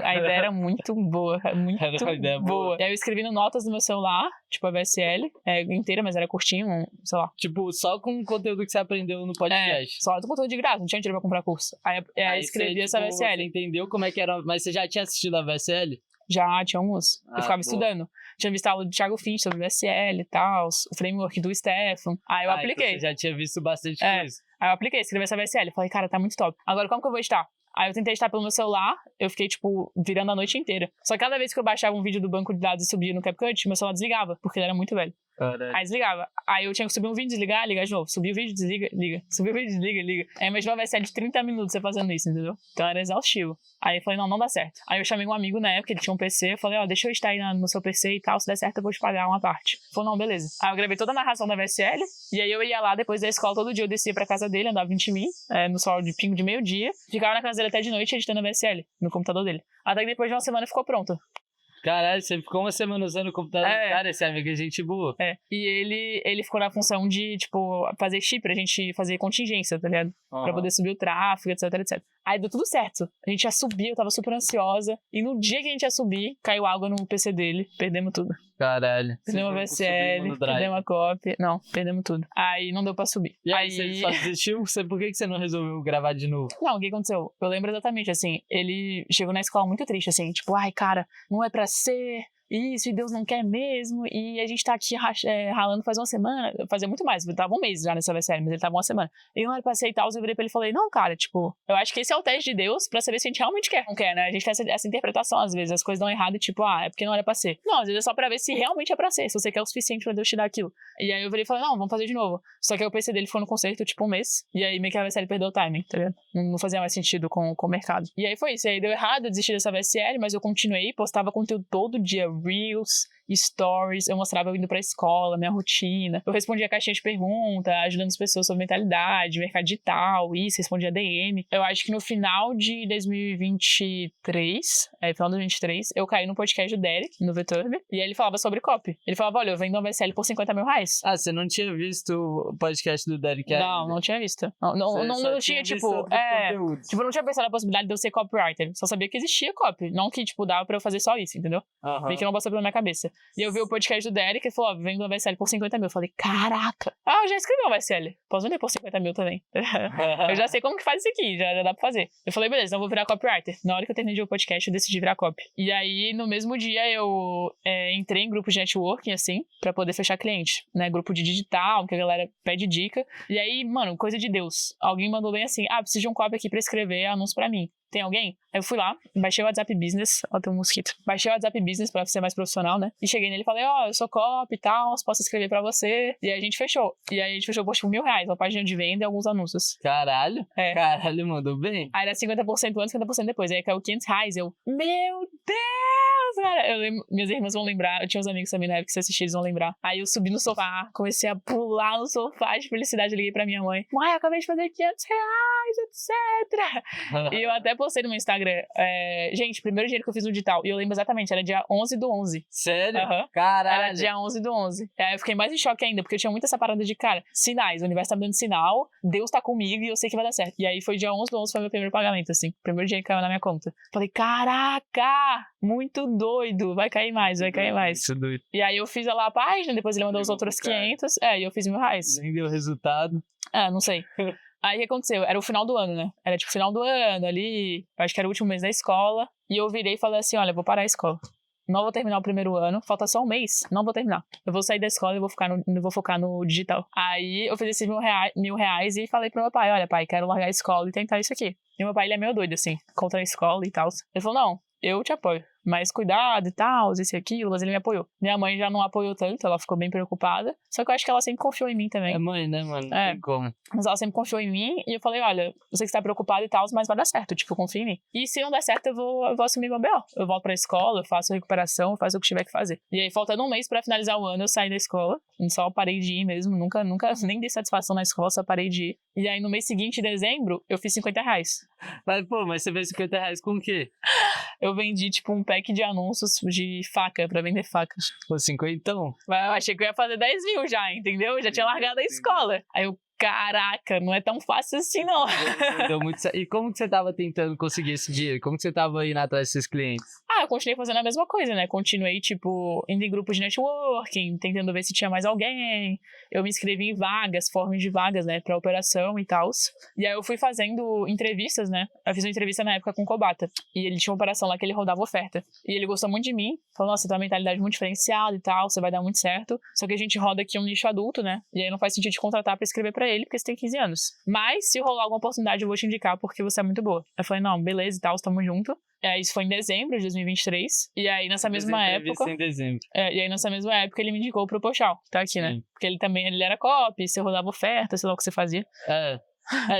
A ideia era muito boa. Muito era uma ideia boa. E aí eu escrevi no Notas no meu celular, tipo a VSL, inteira, mas era curtinho, sei lá. Tipo, só com o conteúdo que você aprendeu no podcast. Só do conteúdo de graça, não tinha dinheiro pra comprar curso. Aí escrevi essa VSL. Você entendeu como é que era, mas você já tinha assistido a VSL? Já, tinha alguns. Eu ficava estudando. Tinha visto a aula do Thiago Finch sobre VSL e tal, o framework do Stefan. Aí eu apliquei. Então você já tinha visto bastante coisa. Aí eu apliquei, escrevi essa VSL. Falei, cara, tá muito top. Agora, como que eu vou editar? Aí eu tentei editar pelo meu celular, eu fiquei, tipo, virando a noite inteira. Só que cada vez que eu baixava um vídeo do banco de dados e subia no CapCut, meu celular desligava, porque ele era muito velho. Caralho. Aí desligava. Aí eu tinha que subir um vídeo, desligar, ligar de novo. Subir o vídeo, desliga, liga. Subir o vídeo, desliga, liga. Aí imagina uma VSL de 30 minutos você fazendo isso, entendeu? Então era exaustivo. Aí eu falei, não dá certo. Aí eu chamei um amigo na época, ele tinha um PC, eu falei, deixa eu editar aí no seu PC e tal, se der certo eu vou te pagar uma parte. Ele falou, não, beleza. Aí eu gravei toda a narração da VSL, e aí eu ia lá depois da escola, todo dia eu descia pra casa dele, andava 20 mil, no sol de pingo de meio-dia, ficava na casa dele até de noite editando a VSL, no computador dele. Até que depois de uma semana ficou pronto. Caralho, você ficou uma semana usando o computador. Cara, esse amigo é gente boa. E ele ficou na função de, tipo, fazer chip pra gente fazer contingência, tá ligado? Uhum. Pra poder subir o tráfego, etc, etc. Aí deu tudo certo. A gente ia subir, eu tava super ansiosa. E no dia que a gente ia subir, caiu água no PC dele. Perdemos tudo. Caralho. Perdemos a VSL, perdemos a copy. Não, perdemos tudo. Aí não deu pra subir. E aí você só desistiu? Por que você não resolveu gravar de novo? Não, o que aconteceu? Eu lembro exatamente, assim, ele chegou na escola muito triste, assim, tipo, ai, cara, não é pra ser... isso, e Deus não quer mesmo, e a gente tá aqui ralando faz uma semana, fazia muito mais, ele tava um mês já nessa VSL, mas ele tava uma semana, e não era pra aceitar, eu virei pra ele e falei, não, cara, tipo, eu acho que esse é o teste de Deus pra saber se a gente realmente quer, não quer, né, a gente faz essa interpretação, às vezes, as coisas dão errado, e tipo, é porque não era pra ser, não, às vezes é só pra ver se realmente é pra ser, se você quer o suficiente pra Deus te dar aquilo, e aí eu virei e falei, não, vamos fazer de novo, só que aí o PC dele foi no concerto, tipo, um mês, e aí meio que a VSL perdeu o timing, tá ligado, não fazia mais sentido com o mercado, e aí foi isso, e aí deu errado, eu desisti dessa VSL, mas eu continuei, postava conteúdo todo dia, Reels, Stories, eu mostrava eu indo pra escola, minha rotina. Eu respondia caixinha de pergunta, ajudando as pessoas sobre mentalidade, mercado digital, isso, respondia DM. Eu acho que no final de 2023, final de 2023, eu caí no podcast do Derek, no VTurb, e aí ele falava sobre copy. Ele falava, olha, eu vendo uma VSL por 50 mil reais. Ah, você não tinha visto o podcast do Derek? Não tinha visto. Não tinha, tipo, tipo, não tinha pensado na possibilidade de eu ser copywriter. Só sabia que existia copy. Não que, tipo, dava pra eu fazer só isso, entendeu? Meio que não passou pela minha cabeça. E eu vi o podcast do Derek e falou, ó, vendo uma VSL por 50 mil. Eu falei, caraca. Ah, eu já escrevi uma VSL. Posso vender por 50 mil também. Eu já sei como que faz isso aqui, já dá pra fazer. Eu falei, beleza, então eu vou virar copywriter. Na hora que eu terminei o podcast, eu decidi virar copy. E aí, no mesmo dia, eu entrei em grupo de networking, assim, pra poder fechar cliente, né? Grupo de digital, que a galera pede dica. E aí, mano, coisa de Deus. Alguém mandou bem assim, preciso de um copy aqui pra escrever anúncio pra mim. Tem alguém? Aí eu fui lá, baixei o WhatsApp Business. Ó, tem um mosquito. Baixei o WhatsApp Business pra ser mais profissional, né? E cheguei nele e falei, eu sou copy e tal, posso escrever pra você. E aí a gente fechou. E aí a gente fechou, poxa, por R$1.000, uma página de venda e alguns anúncios. Caralho. Caralho, mandou bem. Aí era 50% antes, 50% depois. Aí caiu R$500. Eu, meu Deus, cara. Eu lembro, minhas irmãs vão lembrar. Eu tinha uns amigos também na época que se assistir, eles vão lembrar. Aí eu subi no sofá, comecei a pular no sofá de felicidade. Liguei pra minha mãe. Mãe, eu acabei de fazer R$500, etc. E eu até postei no meu Instagram. Gente, primeiro dinheiro que eu fiz no digital. E eu lembro exatamente, era dia 11/11. Sério? Caralho. Era dia 11/11. Eu fiquei mais em choque ainda, porque eu tinha muito essa parada de, cara, sinais. O universo tá me dando sinal, Deus tá comigo e eu sei que vai dar certo. E aí foi dia 11/11, foi meu primeiro pagamento, assim. Primeiro dinheiro que caiu na minha conta. Falei, caraca, muito doido. Vai cair mais, vai cair mais. Muito doido. E aí eu fiz lá a página, depois ele mandou os outros 500. E eu fiz R$1.000. Nem deu resultado. Não sei. Aí o que aconteceu? Era o final do ano, né? Era tipo final do ano ali, acho que era o último mês da escola. E eu virei e falei assim, olha, vou parar a escola. Não vou terminar o primeiro ano, falta só um mês, não vou terminar. Eu vou sair da escola e vou focar no digital. Aí eu fiz esses R$1.000 e falei pro meu pai, olha pai, quero largar a escola e tentar isso aqui. E meu pai, ele é meio doido, assim, contra a escola e tal. Ele falou, não, eu te apoio. Mas cuidado e tal, isso e aquilo, mas ele me apoiou. Minha mãe já não apoiou tanto, ela ficou bem preocupada. Só que eu acho que ela sempre confiou em mim também. É mãe, né, mano? Não tem como. Mas ela sempre confiou em mim e eu falei, olha, eu sei que você tá preocupada e tal, mas vai dar certo, tipo, confia em mim. E se não der certo, eu vou assumir meu B.O. Eu volto pra escola, eu faço recuperação, eu faço o que tiver que fazer. E aí, faltando um mês pra finalizar o ano, eu saí da escola. Só parei de ir mesmo, nunca nem dei satisfação na escola, só parei de ir. E aí, no mês seguinte, em dezembro, eu fiz R$50. Mas você fez R$50 com o quê? Eu vendi, tipo, um pack de anúncios de faca, pra vender facas. Pô, 50? Eu achei que eu ia fazer 10 mil já, entendeu? Eu já tinha largado a escola. Aí eu, caraca, não é tão fácil assim, não. Deu muito certo. E como que você tava tentando conseguir esse dinheiro? Como que você tava indo atrás desses clientes? Eu continuei fazendo a mesma coisa, né? Continuei, tipo, indo em grupos de networking, tentando ver se tinha mais alguém. Eu me inscrevi em vagas, formas de vagas, né? Pra operação e tal. E aí eu fui fazendo entrevistas, né? Eu fiz uma entrevista na época com o Kobata. E ele tinha uma operação lá que ele rodava oferta. E ele gostou muito de mim. Falou, nossa, você tem uma mentalidade muito diferenciada e tal, você vai dar muito certo. Só que a gente roda aqui um nicho adulto, né? E aí não faz sentido te contratar pra escrever pra ele, porque você tem 15 anos. Mas, se rolar alguma oportunidade, eu vou te indicar, porque você é muito boa. Eu falei, não, beleza e tal, tamo junto. Isso foi em dezembro de 2023. E aí, nessa mesma época... em dezembro. E aí, nessa mesma época, ele me indicou pro Pochal, que tá aqui, né? Porque ele era copy, você rodava oferta, sei lá o que você fazia.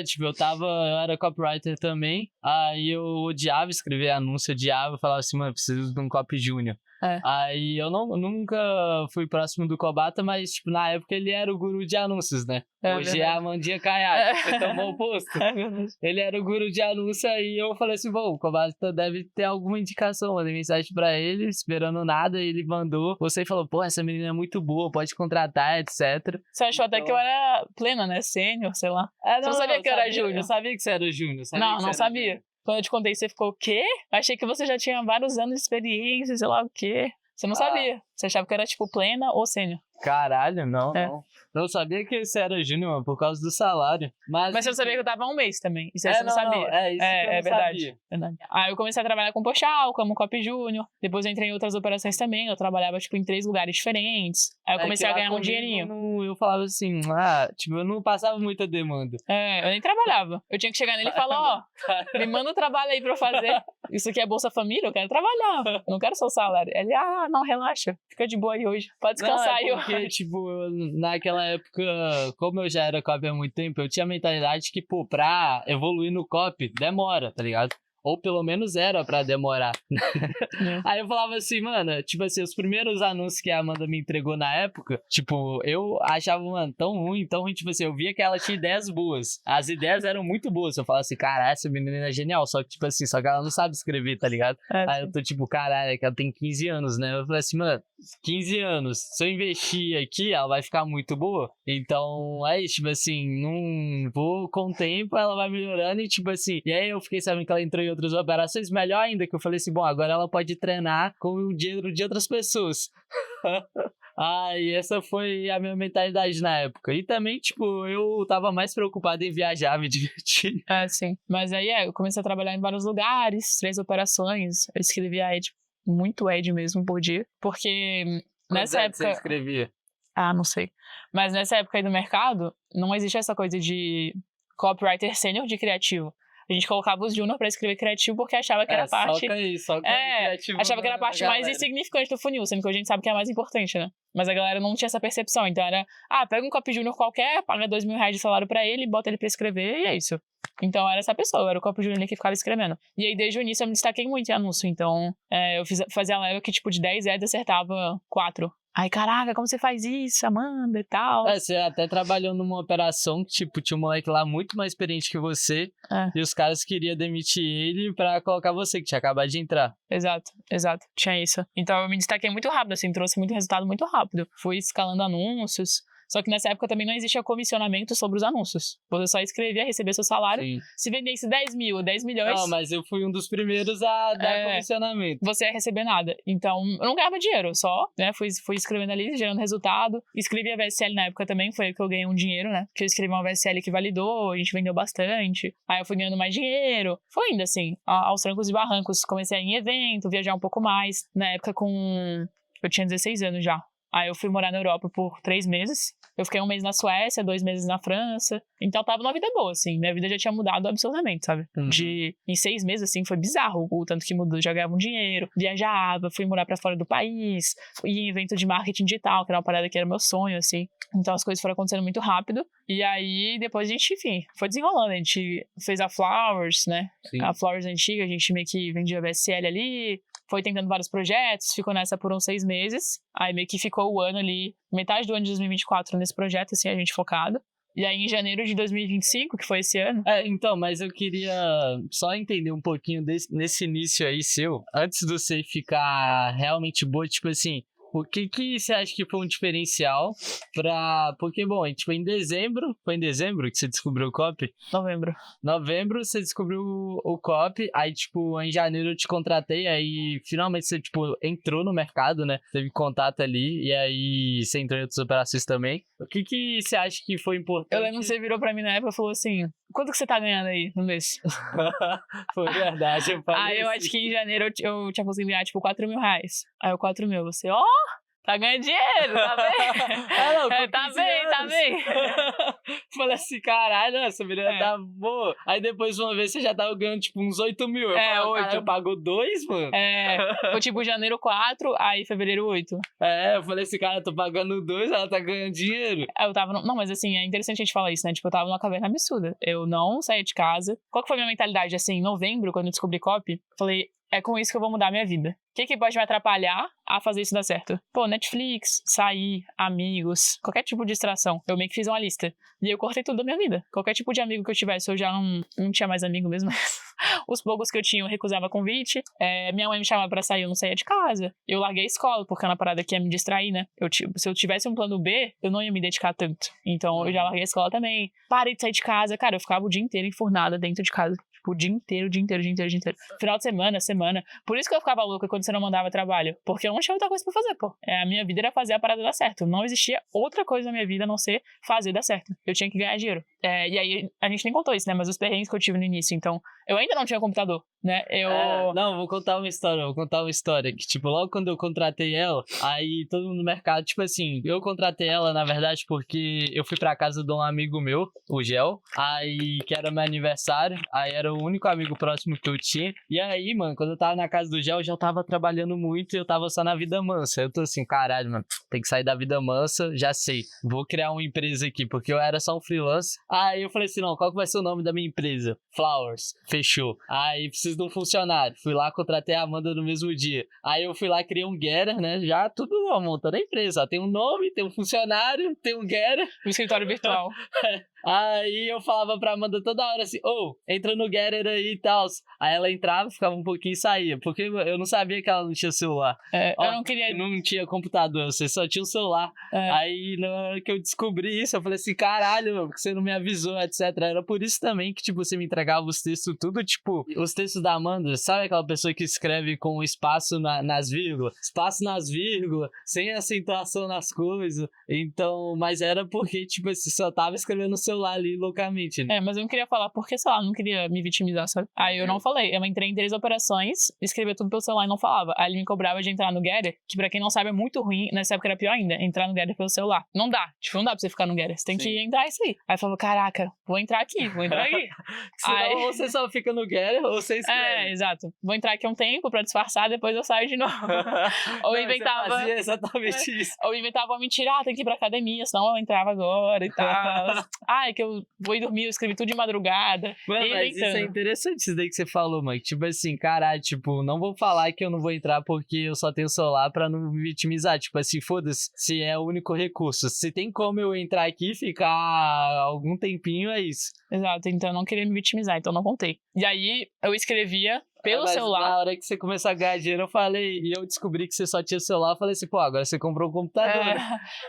Tipo, eu era copywriter também. Aí eu odiava escrever anúncio, odiava, falava assim, mano, preciso de um copy júnior. Aí eu nunca fui próximo do Kobata, mas, tipo, na época ele era o guru de anúncios, né? Hoje é a Mandinha Caiaque, você tomou o posto. Ele era o guru de anúncios, aí eu falei assim, bom, o Kobata deve ter alguma indicação. Mandei mensagem pra ele, esperando nada, ele mandou. Você falou, pô, essa menina é muito boa, pode contratar, etc. Você achou até que eu era plena, né? Sênior, sei lá. Você não sabia que eu era júnior? Eu sabia que você era júnior. Não sabia. Quando eu te contei, você ficou, o quê? Achei que você já tinha vários anos de experiência, sei lá o quê. Você não sabia. Você achava que era, tipo, plena ou sênior. Caralho, não. Eu sabia que você era júnior, mano, por causa do salário. Mas você não sabia que eu tava há um mês também. Isso aí você não sabia. Isso que eu não verdade. Aí eu comecei a trabalhar com o Pochal, como copy júnior. Depois eu entrei em outras operações também. Eu trabalhava, tipo, em 3 lugares diferentes. Aí eu comecei a ganhar um dinheirinho. Eu falava assim, tipo, eu não passava muita demanda. Eu nem trabalhava. Eu tinha que chegar nele e falar, me manda um trabalho aí pra eu fazer. Isso aqui é Bolsa Família, eu quero trabalhar. Não quero só o salário. Ele, não, relaxa. Fica de boa aí hoje. Pode descansar aí. Porque, tipo, naquela época, como eu já era copy há muito tempo, eu tinha a mentalidade que, pô, pra evoluir no copy, demora, tá ligado? Ou pelo menos era pra demorar. Aí eu falava assim, mano, tipo assim, os primeiros anúncios que a Amanda me entregou na época, tipo, eu achava, mano, tão ruim, tipo assim, eu via que ela tinha ideias boas. As ideias eram muito boas. Eu falava assim, caralho, essa menina é genial. Só que, tipo assim, só que ela não sabe escrever, tá ligado? Aí eu tô tipo, caralho, é que ela tem 15 anos, né? Eu falei assim, mano, 15 anos, se eu investir aqui, ela vai ficar muito boa. Então, aí, tipo assim, não vou, com o tempo, ela vai melhorando e, tipo assim, e aí eu fiquei sabendo que ela entrou em outras operações, melhor ainda, que eu falei assim, bom, agora ela pode treinar com o dinheiro de outras pessoas. E essa foi a minha mentalidade na época. E também, tipo, eu tava mais preocupado em viajar, me divertir. Sim. Mas aí, eu comecei a trabalhar em vários lugares, 3 operações. Eu escrevia muito Ed mesmo por dia. Porque nessa época... você escrevia? Não sei. Mas nessa época aí do mercado, não existe essa coisa de copywriter sênior de criativo. A gente colocava os júnior pra escrever criativo porque achava que era a parte... Soca aí, criativo. Achava que era a parte mais insignificante do funil, sendo que a gente sabe que é a mais importante, né? Mas a galera não tinha essa percepção. Então era, pega um copy júnior qualquer, paga R$2.000 de salário pra ele, bota ele pra escrever e é isso. Então era essa pessoa, eu era o copy júnior que ficava escrevendo. E aí desde o início eu me destaquei muito em anúncio. Então eu fazia a leva que tipo de 10 ads acertava 4. Ai, caraca, como você faz isso, Amanda e tal? Você até trabalhou numa operação que, tipo, tinha um moleque lá muito mais experiente que você. E os caras queriam demitir ele pra colocar você, que tinha acabado de entrar. Exato. Tinha isso. Então eu me destaquei muito rápido, assim, trouxe muito resultado muito rápido. Fui escalando anúncios. Só que nessa época também não existia comissionamento sobre os anúncios. Você só escrevia, recebia seu salário. Sim. Se vendesse 10 mil, 10 milhões... Não, mas eu fui um dos primeiros a dar comissionamento. Você ia receber nada. Então, eu não ganhava dinheiro, só, né? Fui escrevendo ali, gerando resultado. Escrevi a VSL na época também, foi aí que eu ganhei um dinheiro, né? Porque eu escrevi uma VSL que validou, a gente vendeu bastante. Aí eu fui ganhando mais dinheiro. Foi indo, assim, aos trancos e barrancos. Comecei a ir em evento, viajar um pouco mais. Na época eu tinha 16 anos já. Aí eu fui morar na Europa por 3 meses. Eu fiquei 1 mês na Suécia, 2 meses na França. Então eu tava numa vida boa, assim. Minha vida já tinha mudado absurdamente, sabe? Em 6 meses, assim, foi bizarro o tanto que mudou. Já ganhava um dinheiro, viajava, fui morar pra fora do país, ia em evento de marketing digital, que era uma parada que era meu sonho, assim. Então as coisas foram acontecendo muito rápido. E aí, depois a gente, enfim, foi desenrolando. A gente fez a Flowers, né? Sim. A Flowers antiga, a gente meio que vendia VSL ali. Foi tentando vários projetos, ficou nessa por uns 6 meses. Aí meio que ficou o ano ali, metade do ano de 2024 nesse projeto, assim, a gente focado. E aí em janeiro de 2025, que foi esse ano... Então, mas eu queria só entender um pouquinho nesse início aí seu, antes de você ficar realmente boa, tipo assim... O que você acha que foi um diferencial pra... Porque, bom, tipo, foi em dezembro que você descobriu o copy? Novembro você descobriu o copy, aí, tipo, em janeiro eu te contratei, aí finalmente você, tipo, entrou no mercado, né? Teve contato ali, e aí você entrou em outras operações também. O que você acha que foi importante? Eu lembro que você virou pra mim na época e falou assim, quanto que você tá ganhando aí no mês? Foi verdade, eu falei Aí eu acho que em janeiro eu tinha conseguido ganhar, tipo, R$4.000. Aí eu, 4.000, você, tá ganhando dinheiro, tá bem? Tá bem. Falei assim, caralho, essa menina tá boa. Aí depois, uma vez, você já tava ganhando, tipo, uns 8 mil. Eu falei, 8. Caralho, pagou 2, mano? Foi tipo janeiro 4, aí fevereiro 8. Eu falei assim, cara, eu tô pagando 2, ela tá ganhando dinheiro. Eu tava... Não, mas assim, é interessante a gente falar isso, né? Tipo, eu tava numa caverna absurda. Eu não saía de casa. Qual que foi a minha mentalidade? Assim, em novembro, quando eu descobri copy, falei... É com isso que eu vou mudar a minha vida. O que pode me atrapalhar a fazer isso dar certo? Pô, Netflix, sair, amigos, qualquer tipo de distração. Eu meio que fiz uma lista. E eu cortei tudo da minha vida. Qualquer tipo de amigo que eu tivesse, eu já não tinha mais amigo mesmo. Os poucos que eu tinha, eu recusava convite. Minha mãe me chamava pra sair, eu não saía de casa. Eu larguei a escola, porque era uma parada que ia me distrair, né? Se eu tivesse um plano B, eu não ia me dedicar tanto. Então, eu já larguei a escola também. Parei de sair de casa. Cara, eu ficava o dia inteiro enfurnada dentro de casa. Tipo, o dia inteiro. Final de semana. Por isso que eu ficava louca quando você não mandava trabalho. Porque eu não tinha outra coisa pra fazer, pô. A minha vida era fazer a parada dar certo. Não existia outra coisa na minha vida a não ser fazer dar certo. Eu tinha que ganhar dinheiro. E aí, a gente nem contou isso, né? Mas os perrengues que eu tive no início. Então, eu ainda não tinha computador, né? Não, vou contar uma história. Que, tipo, logo quando eu contratei ela, aí todo mundo no mercado, tipo assim, eu contratei ela, na verdade, porque eu fui pra casa de um amigo meu, o Gel, aí, que era meu aniversário, aí era o único amigo próximo que eu tinha. E aí, mano, quando eu tava na casa do Gel, eu já tava trabalhando muito e eu tava só na vida mansa. Eu tô assim, caralho, mano, tem que sair da vida mansa, já sei. Vou criar uma empresa aqui, porque eu era só um freelance. Aí eu falei assim, não, qual que vai ser o nome da minha empresa? Flowers. Fechou. Aí preciso de um funcionário. Fui lá, contratei a Amanda no mesmo dia. Aí eu fui lá, criei um getter, né? Já tudo montando a empresa. Ó, tem um nome, tem um funcionário, tem um getter. Um escritório virtual. Aí eu falava pra Amanda toda hora assim, entra no getter aí e tal. Aí ela entrava, ficava um pouquinho e saía. Porque eu não sabia que ela não tinha celular. Eu não queria... Não tinha computador, você só tinha um celular. Aí na hora que eu descobri isso, eu falei assim, caralho, meu, porque você não me avisou, etc. Era por isso também que, tipo, você me entregava os textos tudo, tipo, os textos da Amanda, sabe aquela pessoa que escreve com espaço nas vírgulas? Espaço nas vírgulas, sem acentuação nas coisas. Então, mas era porque, tipo, você só tava escrevendo no celular ali loucamente. Né? Mas eu não queria falar porque, sei lá, não queria me vitimizar, sabe? Aí eu não falei, eu entrei em 3 operações, escrevia tudo pelo celular e não falava. Aí ele me cobrava de entrar no Getter, que pra quem não sabe é muito ruim, nessa época era pior ainda, entrar no Getter pelo celular. Não dá, tipo, não dá pra você ficar no Getter, você tem que entrar isso aí. Aí eu falava, caraca, vou entrar aqui. Senão você só fica no Getter ou você escreve. Exato. Vou entrar aqui um tempo pra disfarçar, depois eu saio de novo. Ou não, inventava... Você fazia exatamente isso. Ou inventava uma mentira, tem que ir pra academia, senão eu entrava agora e tal. É que eu vou ir dormir, eu escrevi tudo de madrugada. Mano, mas isso é interessante isso daí que você falou, mano. Tipo assim, caralho, tipo, não vou falar que eu não vou entrar porque eu só tenho celular pra não me vitimizar. Tipo assim, foda-se, se é o único recurso. Se tem como eu entrar aqui e ficar algum tempinho, é isso. Exato, então eu não queria me vitimizar, então não contei. E aí, eu escrevia pelo celular. Na hora que você começou a ganhar dinheiro, eu falei, e eu descobri que você só tinha celular, eu falei assim, pô, agora você comprou um computador.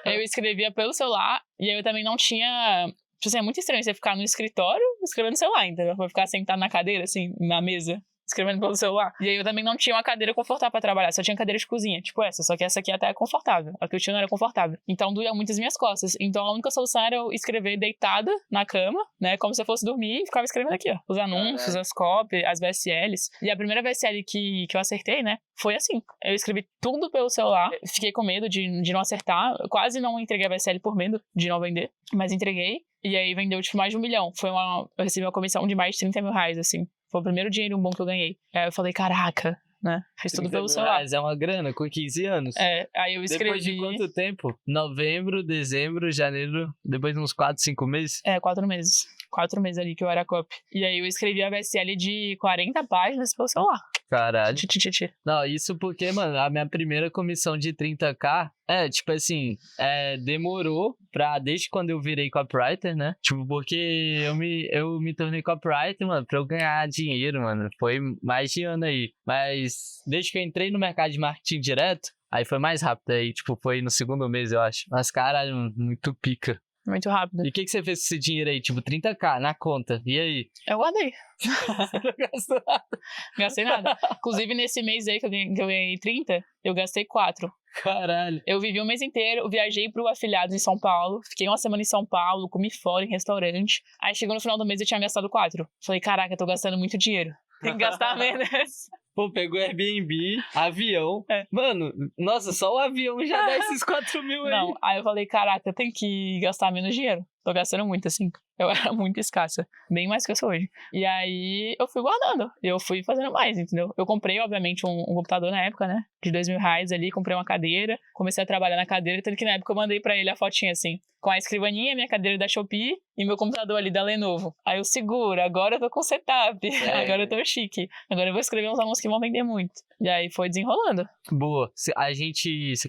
Eu escrevia pelo celular, e aí eu também não tinha... Tipo assim, é muito estranho você ficar no escritório escrevendo no celular, entendeu? Vai ficar sentado na cadeira, assim, na mesa, escrevendo pelo celular. E aí eu também não tinha uma cadeira confortável pra trabalhar, só tinha cadeira de cozinha, tipo essa, só que essa aqui até é confortável. A que eu tinha não era confortável. Então doía muito as minhas costas. Então a única solução era eu escrever deitada na cama, né, como se eu fosse dormir e ficava escrevendo aqui, ó. Os anúncios, as copies, as VSLs. E a primeira VSL que eu acertei, né, foi assim. Eu escrevi tudo pelo celular, fiquei com medo de não acertar, eu quase não entreguei a VSL por medo de não vender, mas entreguei. E aí vendeu, tipo, mais de 1 milhão. Eu recebi uma comissão de mais de 30 mil reais, assim. Foi o primeiro dinheiro bom que eu ganhei. Aí eu falei, caraca, né? Fiz tudo pelo celular. É uma grana, com 15 anos. Aí eu escrevi... Depois de quanto tempo? Novembro, dezembro, janeiro, depois de uns 4, 5 meses? 4 meses. 4 meses ali que eu era copy. E aí eu escrevi a VSL de 40 páginas pelo celular. Caralho. Não, isso porque, mano, a minha primeira comissão de 30k, tipo assim, demorou desde quando eu virei copywriter, né? Tipo, porque eu me tornei copywriter, mano, pra eu ganhar dinheiro, mano. Foi mais de ano aí. Mas desde que eu entrei no mercado de marketing direto, aí foi mais rápido. Aí, tipo, foi no 2º mês, eu acho. Mas, caralho, muito pica. Muito rápido. E o que você fez com esse dinheiro aí? Tipo, 30k na conta. E aí? Eu guardei. Você não gastou nada? Gastei nada. Inclusive, nesse mês aí que eu ganhei 30, eu gastei 4. Caralho. Eu vivi um mês inteiro, viajei pro afiliado em São Paulo, fiquei uma semana em São Paulo, comi fora em restaurante. Aí chegou no final do mês eu tinha gastado 4. Falei, caraca, eu tô gastando muito dinheiro. Tem que gastar menos. Pô, pegou Airbnb, avião. Mano, nossa, só o avião já dá esses 4 mil aí. Não, aí eu falei, caraca, eu tenho que gastar menos dinheiro. Tô gastando muito, assim. Eu era muito escassa. Bem mais que eu sou hoje. E aí, eu fui guardando. Eu fui fazendo mais, entendeu? Eu comprei, obviamente, um computador na época, né? De 2 mil reais ali. Comprei uma cadeira. Comecei a trabalhar na cadeira. Tanto que na época eu mandei pra ele a fotinha, assim. Com a escrivaninha, minha cadeira da Shopee. E meu computador ali da Lenovo. Aí eu seguro. Agora eu tô com setup. Agora eu tô chique. Agora eu vou escrever uns anúncios que vão vender muito. E aí foi desenrolando. Boa. Você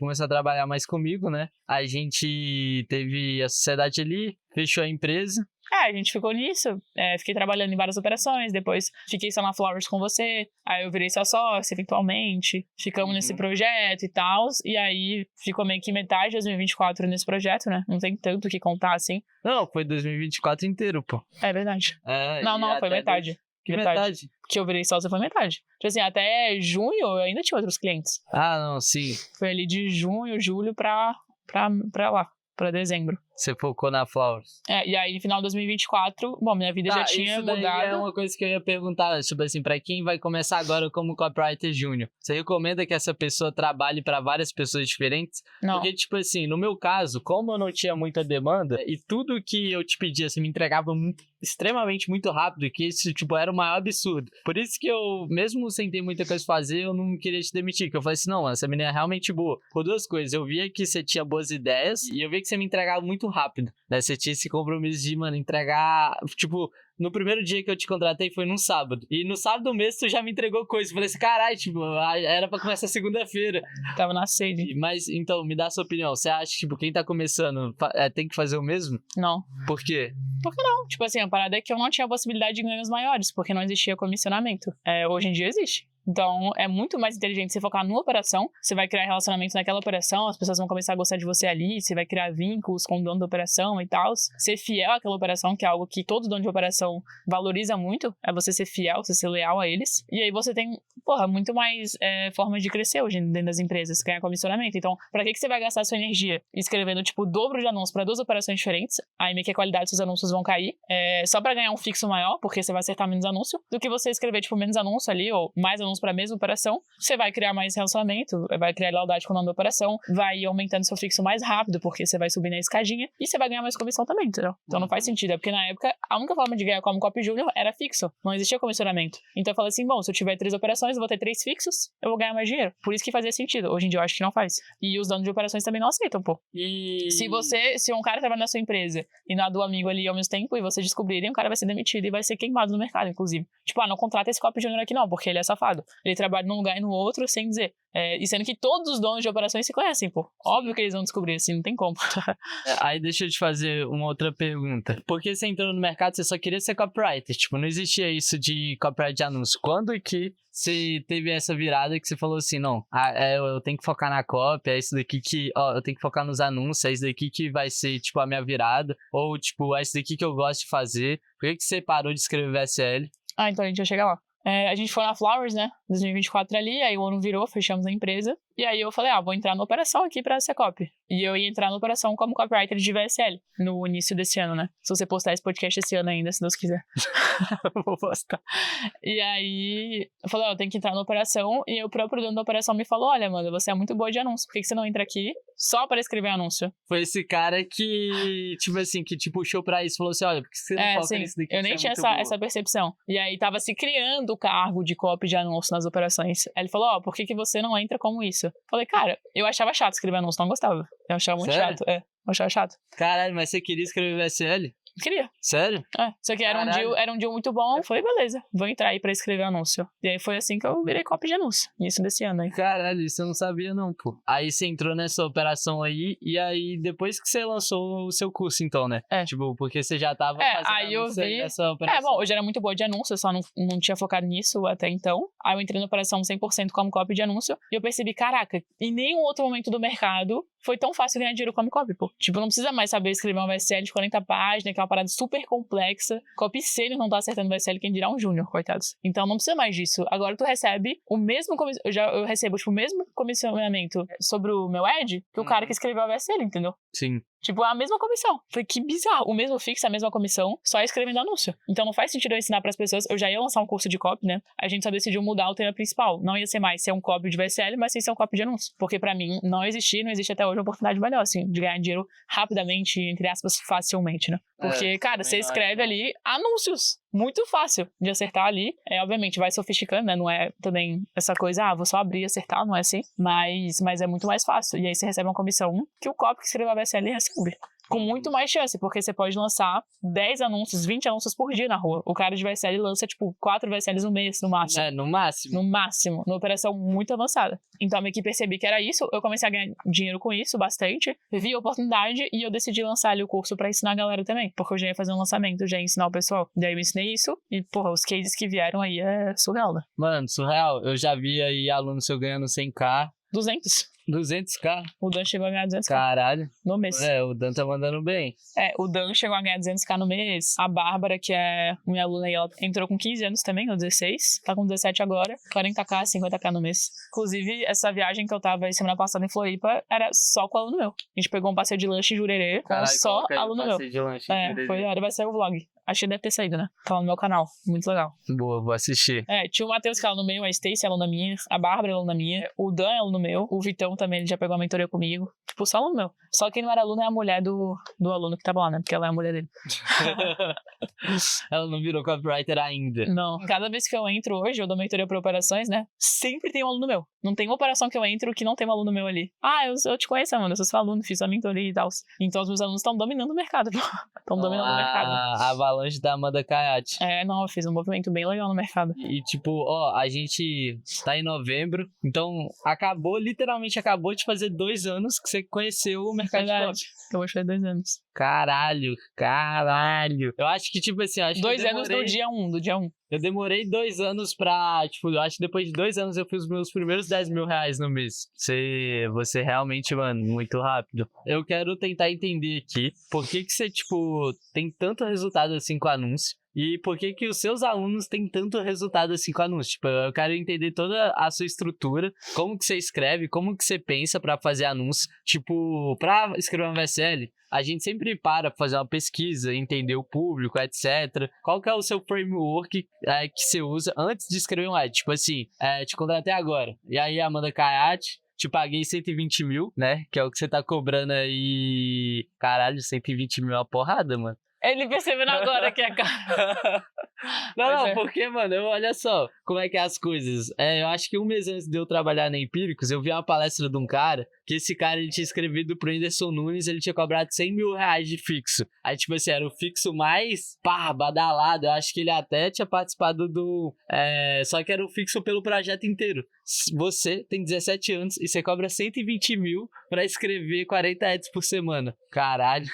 começou a trabalhar mais comigo, né? A gente teve a sociedade ali. Fechou a empresa. A gente ficou nisso, fiquei trabalhando em várias operações, depois fiquei só na Flowers com você, aí eu virei sua sócia eventualmente, ficamos nesse projeto e tal, e aí ficou meio que metade de 2024 nesse projeto, né? Não tem tanto o que contar assim. Não, foi 2024 inteiro, pô. É verdade. Não, foi metade. Que metade? Que eu virei sócia foi metade. Tipo assim, até junho eu ainda tinha outros clientes. Não, sim. Foi ali de junho, julho pra lá. Pra dezembro. Você focou na Flowers. E aí no final de 2024, bom, minha vida já tinha mudado. É uma coisa que eu ia perguntar, tipo assim, pra quem vai começar agora como copywriter júnior, você recomenda que essa pessoa trabalhe pra várias pessoas diferentes? Não. Porque, tipo assim, no meu caso, como eu não tinha muita demanda, e tudo que eu te pedia, você me entregava extremamente muito rápido, que isso, tipo, era o maior absurdo. Por isso que eu, mesmo sem ter muita coisa pra fazer, eu não queria te demitir, que eu falei assim, não, essa menina é realmente boa. Por 2 coisas, eu via que você tinha boas ideias, e eu via que você me entregava muito rápido, né? Você tinha esse compromisso de, mano, entregar, tipo... No primeiro dia que eu te contratei foi num sábado. E no sábado mesmo tu já me entregou coisa. Eu falei assim, caralho, tipo, era pra começar segunda-feira. Tava na sede. Mas, então, me dá a sua opinião. Você acha que, tipo, quem tá começando tem que fazer o mesmo? Não. Por quê? Por que não? Tipo assim, a parada é que eu não tinha a possibilidade de ganhos maiores, porque não existia comissionamento. Hoje em dia existe. Então, é muito mais inteligente você focar numa operação, você vai criar relacionamento naquela operação, as pessoas vão começar a gostar de você ali, você vai criar vínculos com o dono da operação e tal. Ser fiel àquela operação, que é algo que todo dono de operação valoriza muito, é você ser fiel, você ser leal a eles. E aí você tem, muito mais formas de crescer hoje dentro das empresas, ganhar comissionamento. Então, pra que você vai gastar sua energia escrevendo, tipo, o dobro de anúncios pra 2 operações diferentes, aí meio que a qualidade dos seus anúncios vão cair, só pra ganhar um fixo maior, porque você vai acertar menos anúncio, do que você escrever, tipo, menos anúncio ali, ou mais anúncio para a mesma operação, você vai criar mais relacionamento, vai criar lealdade com o nome da operação, vai ir aumentando seu fixo mais rápido, porque você vai subir na escadinha, e você vai ganhar mais comissão também, entendeu? Então não faz sentido, porque na época, a única forma de ganhar como Copy Júnior era fixo, não existia comissionamento. Então eu falei assim, bom, se eu tiver 3 operações, eu vou ter 3 fixos, eu vou ganhar mais dinheiro. Por isso que fazia sentido. Hoje em dia eu acho que não faz. E os donos de operações também não aceitam, pô. Se um cara trabalha na sua empresa e na do amigo ali ao mesmo tempo, e você descobrirem, o cara vai ser demitido e vai ser queimado no mercado, inclusive. Tipo, não contrata esse Copy Júnior aqui não, porque ele é safado. Ele trabalha num lugar e no outro sem dizer. E sendo que todos os donos de operações se conhecem, pô. Óbvio que eles vão descobrir, assim, não tem como. Aí deixa eu te fazer uma outra pergunta. Porque você entrou no mercado, você só queria ser copywriter. Tipo, não existia isso de copyright de anúncio. Quando que você teve essa virada que você falou assim, não, eu tenho que focar na copy, é isso daqui que, eu tenho que focar nos anúncios, é isso daqui que vai ser, tipo, a minha virada. Ou, tipo, é isso daqui que eu gosto de fazer. Por que você parou de escrever VSL? Então a gente vai chegar lá. A gente foi na Flowers, né, 2024 ali, aí o ano virou, fechamos a empresa, e aí eu falei, vou entrar na operação aqui pra ser copy. E eu ia entrar na operação como copywriter de VSL, no início desse ano, né, se você postar esse podcast esse ano ainda, se Deus quiser. Vou postar. E aí, eu falei, eu tenho que entrar na operação, e o próprio dono da operação me falou, olha, mano, você é muito boa de anúncio, por que você não entra aqui só para escrever anúncio? Foi esse cara que, tipo assim, que te puxou pra isso, falou assim, olha, por que você não foca nisso daqui? Eu nem tinha essa percepção. E aí tava se criando o cargo de copy de anúncio nas operações. Aí ele falou, por que você não entra como isso? Eu falei, cara, eu achava chato escrever anúncio, não gostava. Eu achava muito chato. Eu achava chato. Caralho, mas você queria escrever VSL? Queria. Sério? Só que era um deal muito bom. Eu falei, beleza, vou entrar aí pra escrever anúncio. E aí foi assim que eu virei copy de anúncio. Isso desse ano aí. Caralho, isso eu não sabia não, pô. Aí você entrou nessa operação aí, e aí depois que você lançou o seu curso, então, né? Tipo, porque você já tava fazendo aí eu vi... essa operação. Bom, eu já era muito boa de anúncio, eu só não tinha focado nisso até então. Aí eu entrei na operação 100% como copy de anúncio, e eu percebi, caraca, em nenhum outro momento do mercado foi tão fácil ganhar dinheiro como copy, pô. Tipo, não precisa mais saber escrever uma VSL de 40 páginas, que é uma parada super complexa. Copy sênior não tá acertando VSL, quem dirá um júnior, coitados. Então não precisa mais disso. Agora tu recebe o mesmo eu recebo, tipo, o mesmo comissionamento sobre o meu ad que o cara que escreveu a VSL, entendeu? Sim. Tipo, a mesma comissão. Falei, que bizarro. O mesmo fixo, a mesma comissão, só escrevendo anúncio. Então não faz sentido eu ensinar pras pessoas. Eu já ia lançar um curso de copy, né? A gente só decidiu mudar o tema principal. Não ia ser mais ser um copy de VSL, mas sim ser um copy de anúncio. Porque pra mim, não existe até hoje uma oportunidade melhor, assim, de ganhar dinheiro rapidamente, entre aspas, facilmente, né? Porque, cara, você escreve ali anúncios. Muito fácil de acertar ali. Obviamente, vai sofisticando, né? Não é também essa coisa, vou só abrir e acertar, não é assim. Mas é muito mais fácil. E aí você recebe uma comissão que o copy que escreveu a VSL recebe. Com muito mais chance, porque você pode lançar 10 anúncios, 20 anúncios por dia na rua. O cara de VSL lança, tipo, 4 VSLs no mês, no máximo. No máximo? No máximo. Numa operação muito avançada. Então, a minha equipe percebi que era isso. Eu comecei a ganhar dinheiro com isso, bastante. Vi a oportunidade e eu decidi lançar ali o curso pra ensinar a galera também. Porque eu já ia fazer um lançamento, já ia ensinar o pessoal. Daí eu ensinei isso e, porra, os cases que vieram aí é surreal, né? Mano, surreal. Eu já vi aí aluno seu ganhando 100k. 200k? O Dan chegou a ganhar 200k. Caralho. No mês. O Dan tá mandando bem. O Dan chegou a ganhar 200k no mês. A Bárbara, que é minha aluna aí, ela entrou com 15 anos também, ou 16. Tá com 17 agora. 40k, 50k no mês. Inclusive, essa viagem que eu tava aí semana passada em Floripa era só com aluno meu. A gente pegou um passeio de lanche em Jurerê com só aluno meu. De lanche em Jurerê. Vai sair o vlog. Acho que deve ter saído, né? Tá lá no meu canal. Muito legal. Boa, vou assistir. Tinha o Matheus, que é aluno meu, a Stacy é aluna minha, a Bárbara é aluna minha, o Dan é aluno meu, o Vitão também, ele já pegou a mentoria comigo. Tipo, só aluno meu. Só quem não era aluno é a mulher do aluno que tava lá, né? Porque ela é a mulher dele. Ela não virou copywriter ainda. Não. Cada vez que eu entro hoje, eu dou mentoria para operações, né? Sempre tem um aluno meu. Não tem uma operação que eu entro que não tem um aluno meu ali. Ah, eu te conheço, mano. Eu sou seu aluno, fiz a mentoria e tal. Então os meus alunos estão dominando o mercado, pô. Estão dominando o mercado. A avalanche da Amanda Kayati. Não, eu fiz um movimento bem legal no mercado. E tipo, a gente tá em novembro, então literalmente acabou de fazer 2 anos que você conheceu o mercado de copy. Eu vou fazer 2 anos. Caralho. Eu acho que, tipo assim, 2 anos do dia 1. Eu demorei 2 anos pra, tipo, eu acho que depois de 2 anos eu fiz os meus primeiros 10 mil reais no mês. Você realmente, mano, muito rápido. Eu quero tentar entender aqui por que você, tipo, tem tanto resultado assim com anúncio. E por que os seus alunos têm tanto resultado assim com anúncio? Tipo, eu quero entender toda a sua estrutura, como que você escreve, como que você pensa pra fazer anúncio. Tipo, pra escrever um VSL, a gente sempre para fazer uma pesquisa, entender o público, etc. Qual que é o seu framework que você usa antes de escrever um ad? Tipo assim, te contratei agora. E aí, Amanda Kayati, te paguei 120 mil, né? Que é o que você tá cobrando aí. Caralho, 120 mil é uma porrada, mano. Ele percebendo agora que é caro. Não, porque, mano, olha só como é que é as coisas. Eu acho que 1 mês antes de eu trabalhar na Empíricos, eu vi uma palestra de um cara, que esse cara, ele tinha escrevido pro Whindersson Nunes, ele tinha cobrado 100 mil reais de fixo. Aí, tipo assim, era o fixo mais, badalado. Eu acho que ele até tinha participado do... só que era o fixo pelo projeto inteiro. Você tem 17 anos e você cobra 120 mil pra escrever 40 ads por semana. Caralho.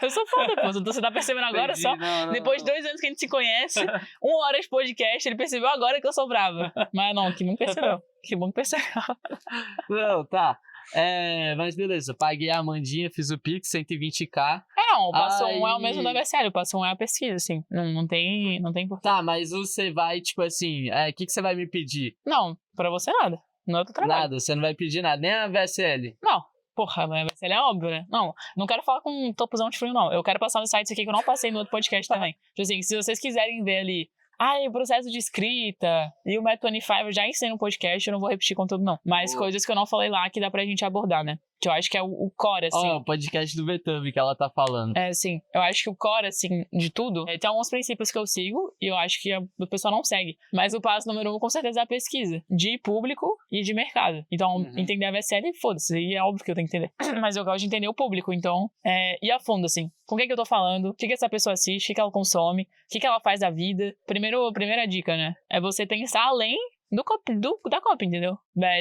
Eu sou foda, pô. Você tá percebendo agora. Entendi, só? Não, depois de 2 anos que a gente se conhece, 1 hora de podcast, ele percebeu agora que eu sou brava. Mas não, que bom que percebeu. Que bom que percebeu. Não, tá. Mas beleza, paguei a Amandinha, fiz o Pix, 120k. Não, o passo 1 é o mesmo da VSL, o passo 1 é a pesquisa, assim. Não tem importância. Tá, mas você vai, tipo assim, o que você vai me pedir? Não, pra você nada. Não é outro trabalho. Nada, você não vai pedir nada, nem a VSL. Não. Porra, mas VSL é óbvio, né? Não quero falar com um topozão de frio, não. Eu quero passar nos sites aqui que eu não passei no outro podcast também. Tipo assim, se vocês quiserem ver ali, o processo de escrita e o Método 25, eu já ensinei no podcast, eu não vou repetir conteúdo, não. Mas coisas que eu não falei lá que dá pra gente abordar, né? Que eu acho que é o core, assim. O podcast do VTube que ela tá falando. Sim. Eu acho que o core, assim, de tudo, tem alguns princípios que eu sigo e eu acho que o pessoal não segue. Mas o passo número 1, com certeza, é a pesquisa. De público e de mercado. Então, entender a VSL, foda-se. E é óbvio que eu tenho que entender. Mas eu gosto de entender o público. Então, ir a fundo, assim. Com quem que eu tô falando? O que essa pessoa assiste? O que ela consome? O que ela faz da vida? Primeira dica, né? É você pensar além da copy, entendeu?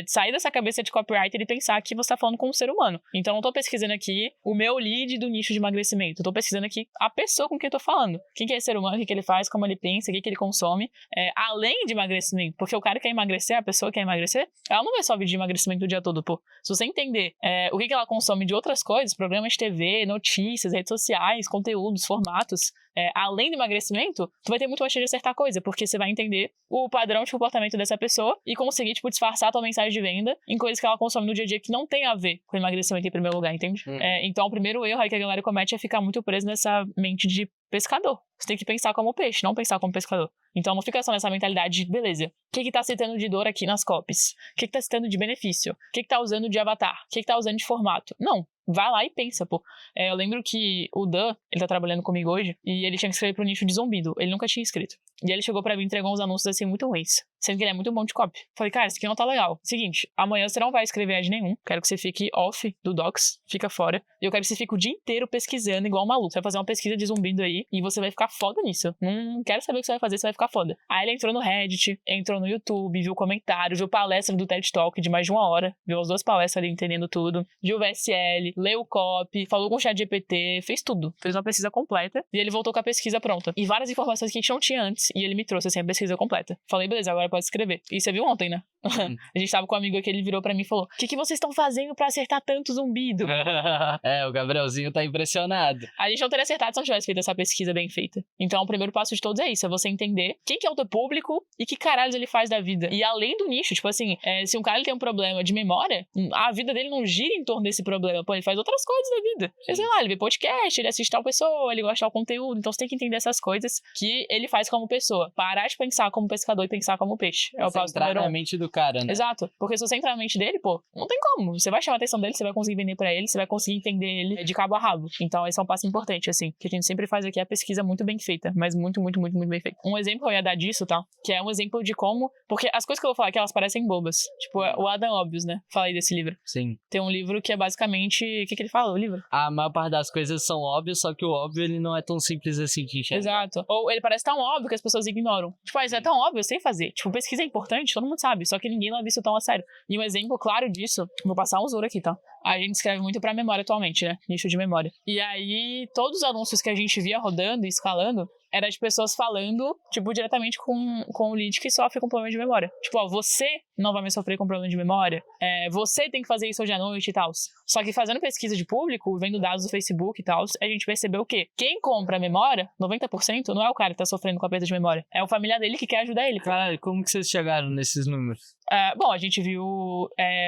Sair dessa cabeça de copywriter e pensar que você tá falando com um ser humano. Então, eu não tô pesquisando aqui o meu lead do nicho de emagrecimento. Eu tô pesquisando aqui a pessoa com quem eu tô falando. Quem que é esse ser humano, o que ele faz, como ele pensa, o que ele consome. Além de emagrecimento. Porque o cara quer emagrecer, a pessoa quer emagrecer, ela não vai só vídeo de emagrecimento o dia todo, pô. Se você entender o que ela consome de outras coisas, programas de TV, notícias, redes sociais, conteúdos, formatos, além do emagrecimento, tu vai ter muito mais chance de acertar coisa, porque você vai entender o padrão de comportamento dessa pessoa e conseguir, tipo, disfarçar a tua mensagem de venda em coisas que ela consome no dia a dia que não tem a ver com emagrecimento em primeiro lugar, entende? Então, o primeiro erro aí que a galera comete é ficar muito preso nessa mente de pescador. Você tem que pensar como peixe, não pensar como pescador. Então, não fica só nessa mentalidade de, beleza, o que tá citando de dor aqui nas copies? O que tá citando de benefício? O que tá usando de avatar? O que tá usando de formato? Não. Vai lá e pensa, pô. Eu lembro que o Dan, ele tá trabalhando comigo hoje, e ele tinha que escrever pro nicho de zumbido. Ele nunca tinha escrito. E ele chegou pra mim e entregou uns anúncios assim muito ruins. Sendo que ele é muito bom de copy. Falei, cara, isso aqui não tá legal. Seguinte, amanhã você não vai escrever ad nenhum. Quero que você fique off do Docs, fica fora. E eu quero que você fique o dia inteiro pesquisando igual um maluco. Você vai fazer uma pesquisa de zumbido aí e você vai ficar foda nisso. Não quero saber o que você vai fazer, você vai ficar foda. Aí ele entrou no Reddit, entrou no YouTube, viu comentário, viu palestra do TED Talk de mais de 1 hora. Viu as 2 palestras ali entendendo tudo. Viu o VSL, leu o copy, falou com o ChatGPT, fez tudo. Fez uma pesquisa completa e ele voltou com a pesquisa pronta. E várias informações que a gente não tinha antes. E ele me trouxe assim a pesquisa completa. Falei, beleza, agora pode escrever. E você viu ontem, né? A gente tava com um amigo aqui, ele virou pra mim e falou: o que vocês estão fazendo pra acertar tanto zumbido? O Gabrielzinho tá impressionado. A gente não teria acertado se não tivesse feito essa pesquisa bem feita. Então, o primeiro passo de todos é isso: é você entender quem que é o teu público e que caralhos ele faz da vida. E além do nicho, tipo assim, se um cara ele tem um problema de memória, a vida dele não gira em torno desse problema. Pô, ele faz outras coisas da vida. Sei lá, ele vê podcast, ele assiste tal pessoa, ele gosta de tal conteúdo. Então, você tem que entender essas coisas que ele faz como pessoa. Parar de pensar como pescador e pensar como o peixe. É o Você passo entrar número na 1. mente do cara, né? Exato. Porque se você entrar na mente dele, pô, não tem como. Você vai chamar a atenção dele, você vai conseguir vender pra ele, você vai conseguir entender ele de cabo a rabo. Então, esse é um passo importante, assim, que a gente sempre faz aqui, é a pesquisa muito bem feita, mas muito, muito, muito, muito bem feita. Um exemplo que eu ia dar disso, tá? Que é um exemplo de como... Porque as coisas que eu vou falar aqui, elas parecem bobas. Tipo, o Adam Óbvios, né? Falei desse livro. Sim. Tem um livro que é basicamente... O que ele fala, o livro? A maior parte das coisas são óbvias, só que o óbvio, ele não é tão simples assim de enxergar. Exato. Ou ele parece tão óbvio que as pessoas ignoram. Tipo, isso é tão óbvio, eu sei fazer. Tipo, pesquisa é importante, todo mundo sabe, só que ninguém leva isso tão a sério. E um exemplo claro disso, vou passar um zoom aqui, tá? A gente escreve muito pra memória atualmente, né? Nicho de memória. E aí, todos os anúncios que a gente via rodando e escalando, era de pessoas falando, tipo, diretamente com o lead que sofre com problema de memória. Tipo, ó, você não vai mais sofrer com problema de memória, você tem que fazer isso hoje à noite e tal. Só que fazendo pesquisa de público, vendo dados do Facebook e tal, a gente percebeu que quem compra a memória, 90%, não é o cara que tá sofrendo com a perda de memória, é o familiar dele que quer ajudar ele. Caralho, como que vocês chegaram nesses números? Bom, a gente viu,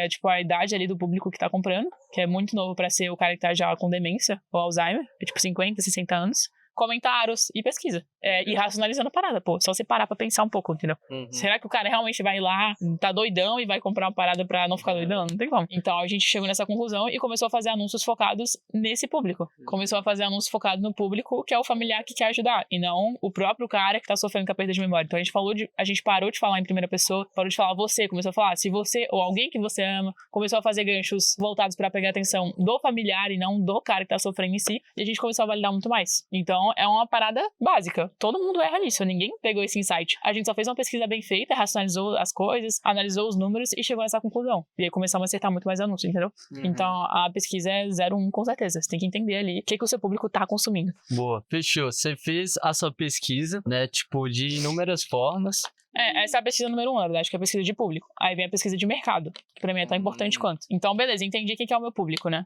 tipo, a idade ali do público que tá comprando, que é muito novo pra ser o cara que tá já com demência ou Alzheimer, é tipo 50, 60 anos. Comentários e pesquisa. E racionalizando a parada, pô. Só você parar pra pensar um pouco, entendeu? Uhum. Será que o cara realmente vai lá, tá doidão e vai comprar uma parada pra não ficar doidão? Não tem como. Então a gente chegou nessa conclusão e começou a fazer anúncios focados nesse público. Começou a fazer anúncios focados no público que é o familiar que quer ajudar e não o próprio cara que tá sofrendo com a perda de memória. Então a gente parou de falar em primeira pessoa, parou de falar você, começou a falar se você ou alguém que você ama, começou a fazer ganchos voltados pra pegar a atenção do familiar e não do cara que tá sofrendo em si, e a gente começou a validar muito mais. Então é uma parada básica. Todo mundo erra nisso, ninguém pegou esse insight. A gente só fez uma pesquisa bem feita, racionalizou as coisas, analisou os números e chegou a essa conclusão. E aí começamos a acertar muito mais anúncios, entendeu? Uhum. Então a pesquisa é 0-1 com certeza. Você tem que entender ali o que o seu público tá consumindo. Boa, fechou. Você fez a sua pesquisa, né, tipo, de inúmeras formas. Essa é a pesquisa número 1, na verdade, que é a pesquisa de público. Aí vem a pesquisa de mercado, que pra mim é tão importante quanto. Então, beleza, entendi quem que é o meu público, né?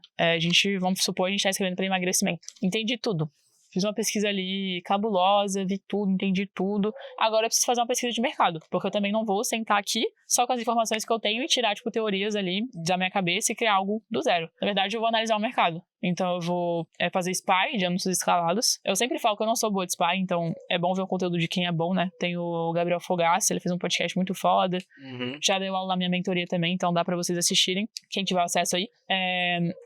Vamos supor, a gente tá escrevendo pra emagrecimento. Entendi tudo. Fiz uma pesquisa ali cabulosa, vi tudo, entendi tudo. Agora eu preciso fazer uma pesquisa de mercado, porque eu também não vou sentar aqui só com as informações que eu tenho e tirar, tipo, teorias ali da minha cabeça e criar algo do zero. Na verdade, eu vou analisar o mercado. Então eu vou fazer spy de anúncios escalados. Eu sempre falo que eu não sou boa de spy, então é bom ver o conteúdo de quem é bom, né? Tem o Gabriel Fogassi, ele fez um podcast muito foda. Uhum. Já deu aula na minha mentoria também, então dá pra vocês assistirem, quem tiver acesso aí.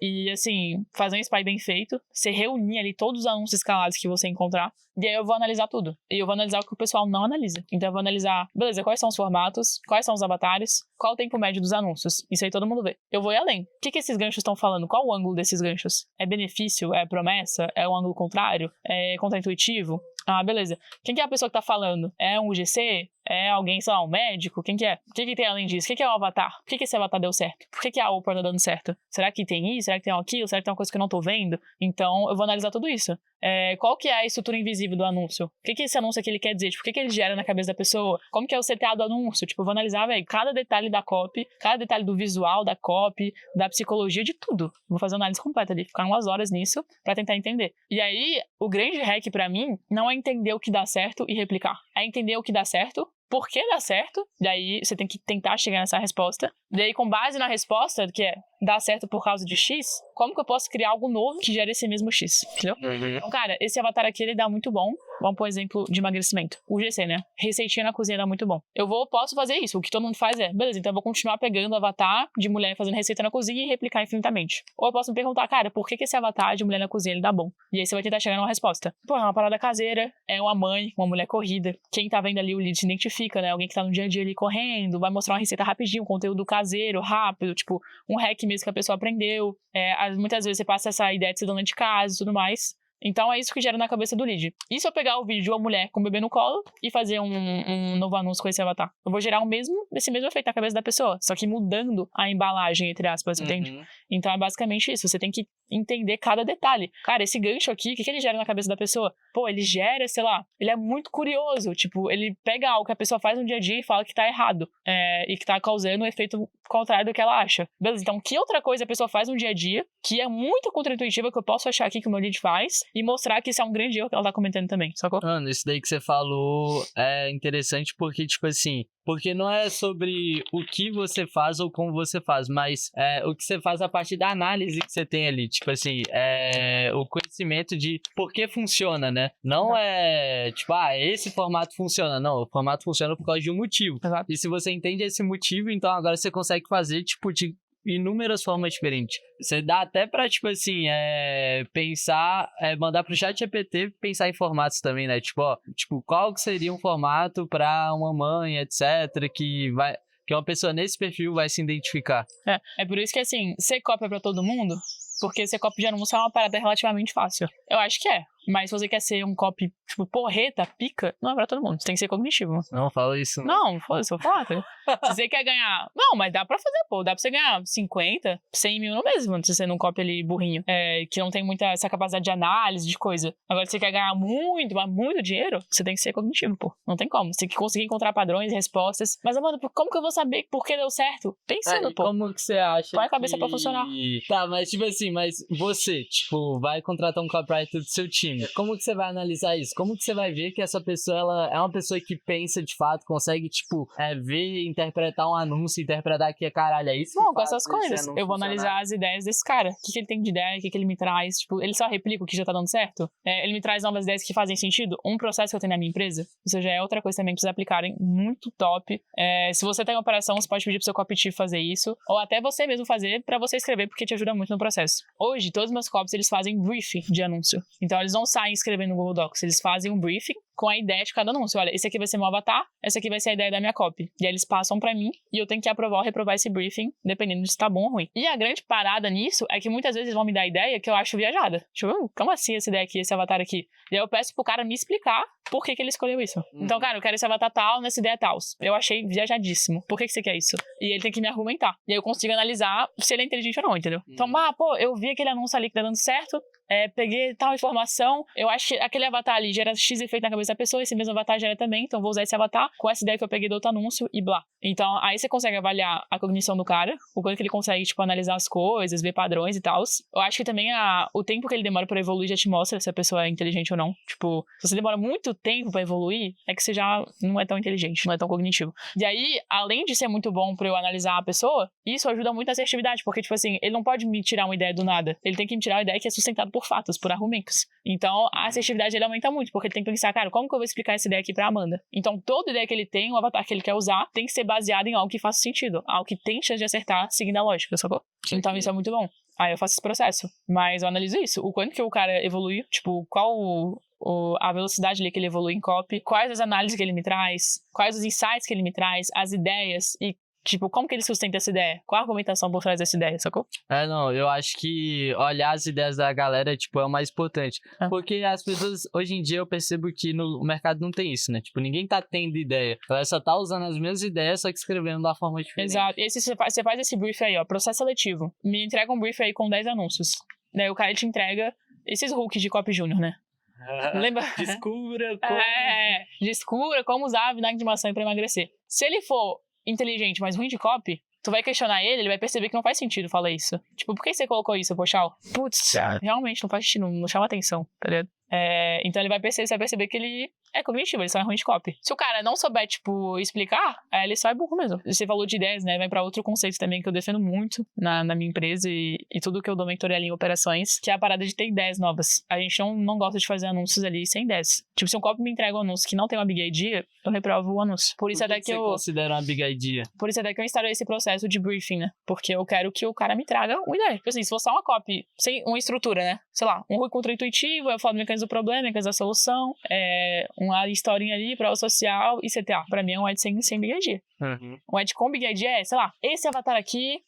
E assim, fazer um spy bem feito, você reunir ali todos os anúncios escalados que você encontrar, e aí eu vou analisar tudo. E eu vou analisar o que o pessoal não analisa. Então eu vou analisar, beleza, quais são os formatos, quais são os avatares, qual o tempo médio dos anúncios. Isso aí todo mundo vê. Eu vou ir além. O que esses ganchos estão falando? Qual o ângulo desses ganchos? É benefício? É promessa? É um ângulo contrário? É contraintuitivo? Ah, beleza. Quem que é a pessoa que tá falando? É um UGC? É alguém, sei lá, um médico? Quem que é? O que tem além disso? O que é o avatar? Por que esse avatar deu certo? Por que a Oprah tá dando certo? Será que tem isso? Será que tem aquilo? Será que tem uma coisa que eu não tô vendo? Então, eu vou analisar tudo isso. Qual que é a estrutura invisível do anúncio? O que esse anúncio aqui ele quer dizer? Tipo, o que ele gera na cabeça da pessoa? Como que é o CTA do anúncio? Tipo, eu vou analisar, velho, cada detalhe da copy, cada detalhe do visual da copy, da psicologia, de tudo. Vou fazer uma análise completa ali, ficar umas horas nisso pra tentar entender. E aí, o grande hack pra mim não é entender o que dá certo e replicar. É entender o que dá certo, por que dá certo, daí você tem que tentar chegar nessa resposta. Daí, com base na resposta, que é dar certo por causa de X, como que eu posso criar algo novo que gere esse mesmo X, entendeu? Uhum. Então, cara, esse avatar aqui, ele dá muito bom. Vamos por exemplo de emagrecimento. O GC, né? Receitinha na cozinha dá muito bom. Posso fazer isso. O que todo mundo faz beleza, então eu vou continuar pegando o avatar de mulher fazendo receita na cozinha e replicar infinitamente. Ou eu posso me perguntar, cara, por que esse avatar de mulher na cozinha ele dá bom? E aí você vai tentar chegar numa resposta. Pô, é uma parada caseira, é uma mãe, uma mulher corrida. Quem tá vendo ali o lead se identifica, né? Alguém que tá no dia a dia ali correndo, vai mostrar uma receita rapidinho, um conteúdo caseiro, rápido, tipo, um hack mesmo que a pessoa aprendeu. Muitas vezes você passa essa ideia de ser dona de casa e tudo mais. Então é isso que gera na cabeça do lead. E se eu pegar o vídeo de uma mulher com o bebê no colo e fazer um novo anúncio com esse avatar? Eu vou gerar esse mesmo efeito na cabeça da pessoa, só que mudando a embalagem, entre aspas, entende? Então é basicamente isso, você tem que entender cada detalhe. Cara, esse gancho aqui, o que ele gera na cabeça da pessoa? Pô, ele gera, sei lá, ele é muito curioso, tipo, ele pega algo que a pessoa faz no dia a dia e fala que tá errado, e que tá causando um efeito contrário do que ela acha. Beleza, então que outra coisa a pessoa faz no dia a dia, que é muito contraintuitiva, que eu posso achar aqui que o meu lead faz, e mostrar que isso é um grande erro que ela tá cometendo também, sacou? Mano, isso daí que você falou é interessante porque, tipo assim, porque não é sobre o que você faz ou como você faz, mas o que você faz a partir da análise que você tem ali. Tipo assim, o conhecimento de por que funciona, né? Não é tipo, esse formato funciona. Não, o formato funciona por causa de um motivo. Exato. E se você entende esse motivo, então agora você consegue fazer, tipo, de inúmeras formas diferentes. Você dá até pra, tipo assim, pensar, mandar pro ChatGPT pensar em formatos também, né? Tipo, qual que seria um formato pra uma mãe, etc, que uma pessoa nesse perfil vai se identificar. É por isso que, assim, ser cópia pra todo mundo, porque ser copy de anúncio é uma parada relativamente fácil. Eu acho que é. Mas se você quer ser um copy, tipo, porreta, pica, não é pra todo mundo. Você tem que ser cognitivo. Não, fala isso. Não, foda-se, eu falo. Se você quer ganhar... Não, mas dá pra fazer, pô. Dá pra você ganhar 50, 100 mil no mês, mano. Se você não copy ali burrinho. Que não tem muita essa capacidade de análise, de coisa. Agora, se você quer ganhar muito, mas muito dinheiro, você tem que ser cognitivo, pô. Não tem como. Você tem que conseguir encontrar padrões, respostas. Mas, mano, como que eu vou saber por que deu certo? Pensando, pô. Como que você acha Põe a cabeça pra funcionar. Tá, mas tipo assim, mas você, tipo, vai contratar um copywriter do seu time. Como que você vai analisar isso? Como que você vai ver que essa pessoa, ela é uma pessoa que pensa de fato, consegue, tipo, ver, interpretar um anúncio, interpretar que caralho, é isso? Não, com essas coisas. Eu vou analisar as ideias desse cara. O que ele tem de ideia, o que ele me traz. Tipo, ele só replica o que já tá dando certo. Ele me traz novas ideias que fazem sentido. Um processo que eu tenho na minha empresa, isso já é outra coisa também que vocês aplicarem, muito top. Se você tem operação, você pode pedir pro seu copy chief fazer isso, ou até você mesmo fazer pra você escrever, porque te ajuda muito no processo. Hoje, todos os meus copies, eles fazem briefing de anúncio. Então, eles não saem escrevendo no Google Docs, eles fazem um briefing com a ideia de cada anúncio. Olha, esse aqui vai ser meu avatar, esse aqui vai ser a ideia da minha copy. E aí eles passam pra mim e eu tenho que aprovar ou reprovar esse briefing, dependendo de se tá bom ou ruim. E a grande parada nisso é que muitas vezes eles vão me dar ideia que eu acho viajada. Tipo, como assim essa ideia aqui, esse avatar aqui? E aí eu peço pro cara me explicar por que ele escolheu isso. Então, cara, eu quero esse avatar tal, nessa ideia tal. Eu achei viajadíssimo. Por que você quer isso? E ele tem que me argumentar. E aí eu consigo analisar se ele é inteligente ou não, entendeu? Então, pô, eu vi aquele anúncio ali que tá dando certo, peguei tal informação, eu acho que aquele avatar ali gera X efeito na cabeça da pessoa, esse mesmo avatar gera também, então vou usar esse avatar com essa ideia que eu peguei do outro anúncio e blá. Então, aí você consegue avaliar a cognição do cara, o quanto que ele consegue, tipo, analisar as coisas, ver padrões e tal. Eu acho que também o tempo que ele demora pra evoluir já te mostra se a pessoa é inteligente ou não. Tipo, se você demora muito tempo pra evoluir, é que você já não é tão inteligente, não é tão cognitivo. E aí, além de ser muito bom pra eu analisar a pessoa, isso ajuda muito a assertividade, porque, tipo assim, ele não pode me tirar uma ideia do nada. Ele tem que me tirar uma ideia que é sustentada por fatos, por argumentos. Então, a assertividade ele aumenta muito, porque ele tem que pensar, cara, como que eu vou explicar essa ideia aqui pra Amanda? Então, toda ideia que ele tem, o avatar que ele quer usar, tem que ser baseado em algo que faça sentido, algo que tem chance de acertar seguindo a lógica, sacou? Então, isso é muito bom. Aí eu faço esse processo. Mas eu analiso isso, o quanto que o cara evolui, tipo, qual a velocidade ali que ele evolui em copy, quais as análises que ele me traz, quais os insights que ele me traz, as ideias e tipo, como que ele sustenta essa ideia? Qual a argumentação por trás dessa ideia, sacou? Não, eu acho que olhar as ideias da galera, tipo, é o mais importante. Porque as pessoas, hoje em dia, eu percebo que no mercado não tem isso, né? Tipo, ninguém tá tendo ideia. Ela só tá usando as mesmas ideias, só que escrevendo da forma diferente. Exato. Esse, você faz esse brief aí, ó, processo seletivo. Me entrega um brief aí com 10 anúncios. Daí o cara te entrega esses hooks de Copy Júnior, né? Lembra? Descubra como usar vinagre de maçã pra emagrecer. Se ele for inteligente, mas ruim de copy, tu vai questionar ele vai perceber que não faz sentido falar isso. Tipo, por que você colocou isso, Pochal? Putz, realmente não faz sentido, não chama atenção, tá ligado? Então ele você vai perceber que ele é cognitivo, ele só é ruim de copy. Se o cara não souber, tipo, explicar, ele só é burro mesmo. Você falou de ideias, né? Vai pra outro conceito também que eu defendo muito na minha empresa e tudo que eu dou mentoria ali em operações, que é a parada de ter ideias novas. A gente não gosta de fazer anúncios ali sem ideias. Tipo, se um copy me entrega um anúncio que não tem uma big idea, eu reprovo o anúncio. Por isso até que eu considero uma big idea? Por isso até que eu instaurei esse processo de briefing, né? Porque eu quero que o cara me traga uma ideia. Tipo assim, se for só uma copy sem uma estrutura, né? Sei lá, um ruim contra-intuitivo, eu falo do mecanismo do problema, mecanismo da solução, uma historinha ali, prova social e CTA. Pra mim é um ad sem big idea. Um ad com big idea sei lá, esse avatar aqui,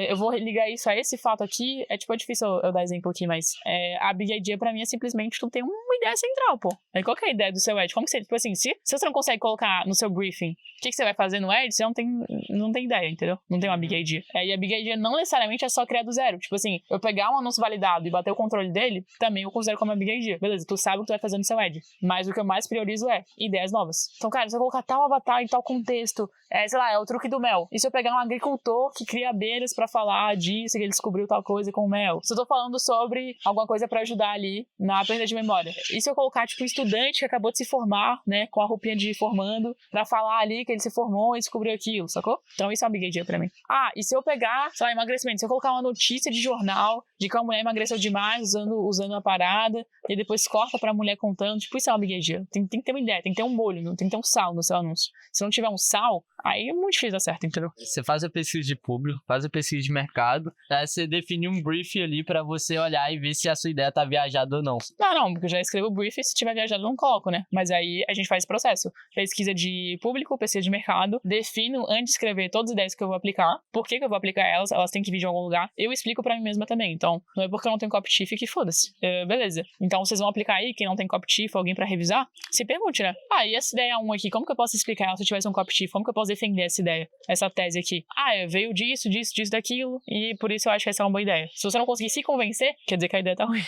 eu vou ligar isso a esse fato aqui. É difícil eu dar exemplo aqui, mas a big idea pra mim é simplesmente tu tem uma ideia central, pô. Aí qual que é a ideia do seu ad? Como que você, tipo assim, se você não consegue colocar no seu briefing o que você vai fazer no ad, você não tem ideia, entendeu? Não tem uma big idea. E a big idea não necessariamente é só criar do zero. Tipo assim, eu pegar um anúncio validado e bater o controle dele, também eu considero como uma big idea. Beleza, tu sabe o que tu vai fazer no seu ad. Mas o que eu mais priorizo é ideias novas. Então, cara, se eu colocar tal avatar em tal contexto, sei lá, é o truque do mel. E se eu pegar um agricultor que cria abelhas pra falar disso, que ele descobriu tal coisa com o mel. Se eu tô falando sobre alguma coisa pra ajudar ali na perda de memória. E se eu colocar, tipo, um estudante que acabou de se formar, né, com a roupinha de formando, pra falar ali que ele se formou e descobriu aquilo, sacou? Então isso é uma big idea pra mim. E se eu pegar, sei lá, emagrecimento, se eu colocar uma notícia de jornal de que a mulher emagreceu demais usando a parada, e depois corta pra mulher contando, tipo, isso é uma big idea. Tem que ter uma ideia, tem que ter um molho, tem que ter um sal no seu anúncio. Se não tiver um sal, aí é muito difícil dar certo, entendeu? Você faz a pesquisa de público, faz a pesquisa de mercado, aí você define um brief ali pra você olhar e ver se a sua ideia tá viajada ou não. Não, porque eu já escrevo o brief e se tiver viajado eu não coloco, né? Mas aí a gente faz esse processo. Pesquisa de público, pesquisa de mercado, defino antes de escrever todas as ideias que eu vou aplicar, por que eu vou aplicar elas têm que vir de algum lugar, eu explico pra mim mesma também. Então, não é porque eu não tenho copy chief que foda-se. Beleza. Então, vocês vão aplicar aí, quem não tem copy chief, alguém pra revisar, se pergunte, né? E essa ideia 1 aqui, como que eu posso explicar ela se eu tivesse um copy chief? Como que eu posso defender essa ideia, essa tese aqui? Veio disso, daquilo, e por isso eu acho que essa é uma boa ideia. Se você não conseguir se convencer, quer dizer que a ideia tá ruim.